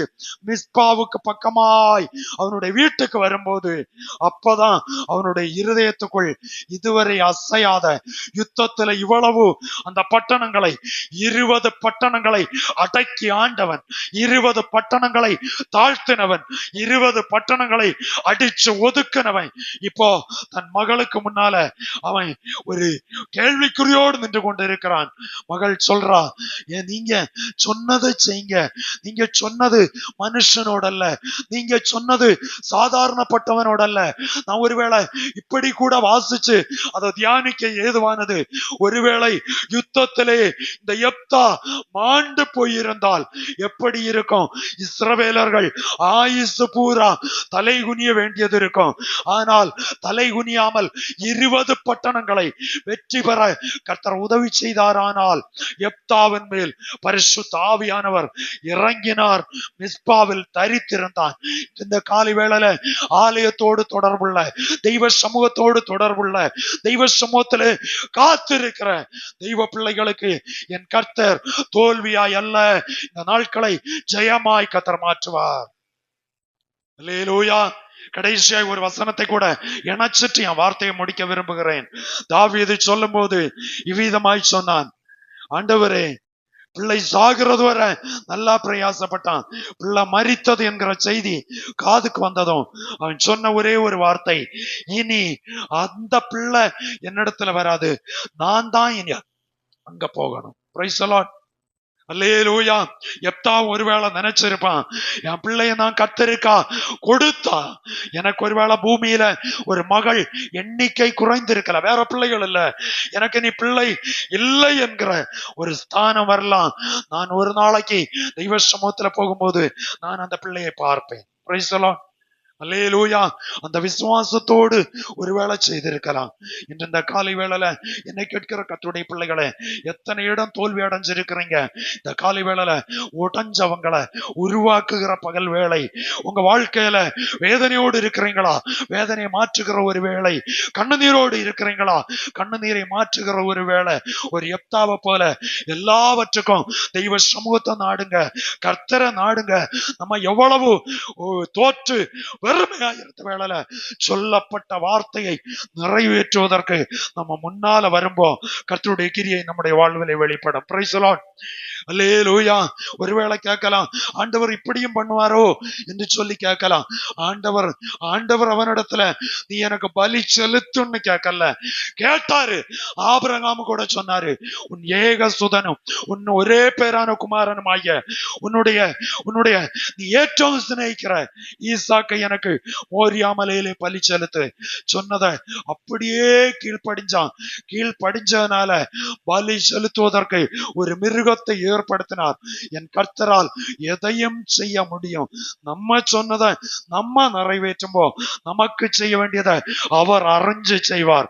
மிஸ்பாவுக்கு பக்கமாய் அவனுடைய வீட்டுக்கு வரும்போது, அப்பதான் அவனுடைய இருதயத்துக்குள் இதுவரை அசையாத யுத்தத்துல இவ்வளவு அந்த பட்டணங்களை 20 பட்டணங்களை அடக்கி ஆண்டவன், 20 பட்டணங்களை தாழ்த்தினவன், 20 பட்டணங்களை அடிச்சு ஒதுக்கினவன், இப்போ தன் மகளுக்கு முன்னால அவன் ஒரு கேள்விக்குறியோடு நின்று கொண்டு இருக்கிறான். மகள் சொல்றா, நீங்க சொன்னதை செய்யுங்க, நீங்க சொன்னது மனுஷனோட அல்ல, நீங்க சொன்னது சாதாரணப்பட்டவனோட அல்ல. நான் ஒருவேளை இப்படி கூட வாசிச்சு அதை தியானிக்க ஏதுவானது, ஒருவேளை யுத்தத்திலே இந்த எப்தா மாண்டு போயிருந்தால் எப்படி இருக்கும்? இஸ்ரவேலர்கள் ஆயுசு பூரா தலை குனிய வேண்டியது இருக்கும். ஆனால் தலை குனியாமல் 20 பட்டணங்களை வெற்றி பெற கர்த்தர் உதவி செய்தாரானால், எப்தாவின் மேல் பரிசுத்த ஆவியானவர் இறங்கினார். மிஸ்பாவில் தரித்திருந்தான். இந்த காலை வேளையில ஆலயத்தோடு தொடர்புள்ள, தெய்வ சமூகத்தோடு தொடர்புள்ள, தெய்வ சமூகத்திலே காத்திருக்கிற தெய்வ பிள்ளைகளுக்கு என் கர்த்தர் தோல்வியாய் அல்ல, இந்த நாட்களை ஜெயமாய் கர்த்தர் மாற்றுவார். அல்லேலூயா. கடைசியாய் ஒரு வசனத்தை கூட இணைச்சிட்டு என் வார்த்தையை முடிக்க விரும்புகிறேன். தாவீது சொல்லும் போது இவ்விதமாய் சொன்னான், ஆண்டவரே, பிள்ளை சாகிறது வரை நல்லா பிரயாசப்பட்டான், பிள்ளை மரித்தது என்கிற செய்தி காதுக்கு வந்ததும் அவன் சொன்ன ஒரே ஒரு வார்த்தை, இனி அந்த பிள்ளை என்னிடத்துல வராது, நான் தான் இனி அங்க போகணும். Praise the Lord. அல்லேலூயா. எப்தா ஒருவேளை நினைச்சிருப்பான், என் பிள்ளைய நான் கர்த்தருக்கா கொடுத்தா எனக்கு ஒருவேளை பூமியில ஒரு மகள் எண்ணிக்கை குறைந்திருக்கல, வேற பிள்ளைகள் இல்ல, எனக்கு நீ பிள்ளை இல்லை என்கிற ஒரு ஸ்தானம் வரலாம். நான் ஒரு நாளைக்கு தெய்வ சமூகத்துல போகும்போது நான் அந்த பிள்ளையை பார்ப்பேன். Praise the Lord. அல்லேலூயா. அந்த விசுவாசத்தோடு ஒருவேளை செய்திருக்கலாம். இன்று இந்த காலை வேளையில என்னை கேட்கிற கர்த்தருடைய பிள்ளைகளே, எத்தனை இடம் தோல்வி அடைஞ்சிருக்கிறீங்க. இந்த காலை வேளையில உடைஞ்சவங்களை உருவாக்குகிற பகல் வேளை. உங்க வாழ்க்கையில வேதனையோடு இருக்கிறீங்களா? வேதனையை மாற்றுகிற ஒரு வேளை. கண்ணுநீரோடு இருக்கிறீங்களா? கண்ணுநீரை மாற்றுகிற ஒரு வேளை. ஒரு எப்தாவை போல எல்லாவற்றுக்கும் தெய்வ சமூகத்தை நாடுங்க, கர்த்தரை நாடுங்க. நம்ம எவ்வளவு தோற்று வெறுமையா இருந்த வேளையில சொல்லப்பட்ட வார்த்தையை நிறைவேற்றுவதற்கு நம்ம முன்னால வரும்போ கர்த்தருடைய கிரியை நம்முடைய வாழ்விலை வெளிப்படும். Praise the Lord. அல்லேலூயா. ஒருவேளை கேட்கலாம், ஆண்டவர் இப்படியும் பண்ணுவாரோ என்று சொல்லி கேட்கலாம். ஆண்டவர் அவனிடத்துல நீ எனக்கு பலி செலுத்துன்னு கேட்கல, கேட்டாரு. ஆபிரகாம் கூட சொன்னாரு, உன் ஏக சுதனும் உன் ஒரே பேரான குமாரனும் ஆகிய உன்னுடைய நீ ஏற்றவும் சிநேகிக்கிற ஈசாக்கை எனக்கு மோரியா மலையிலே பலி செலுத்து சொன்னதை அப்படியே கீழ்ப்படிஞ்சதுனால பலி செலுத்துவதற்கு ஒரு மிருகத்தை ஏற்படுத்தினார். என் கர்த்தரால் எதையும் செய்ய முடியும். நம்ம சொன்னதை நம்ம நிறைவேற்றும்போ நமக்கு செய்ய வேண்டியதை அவர் அறிஞ்சு செய்வார்.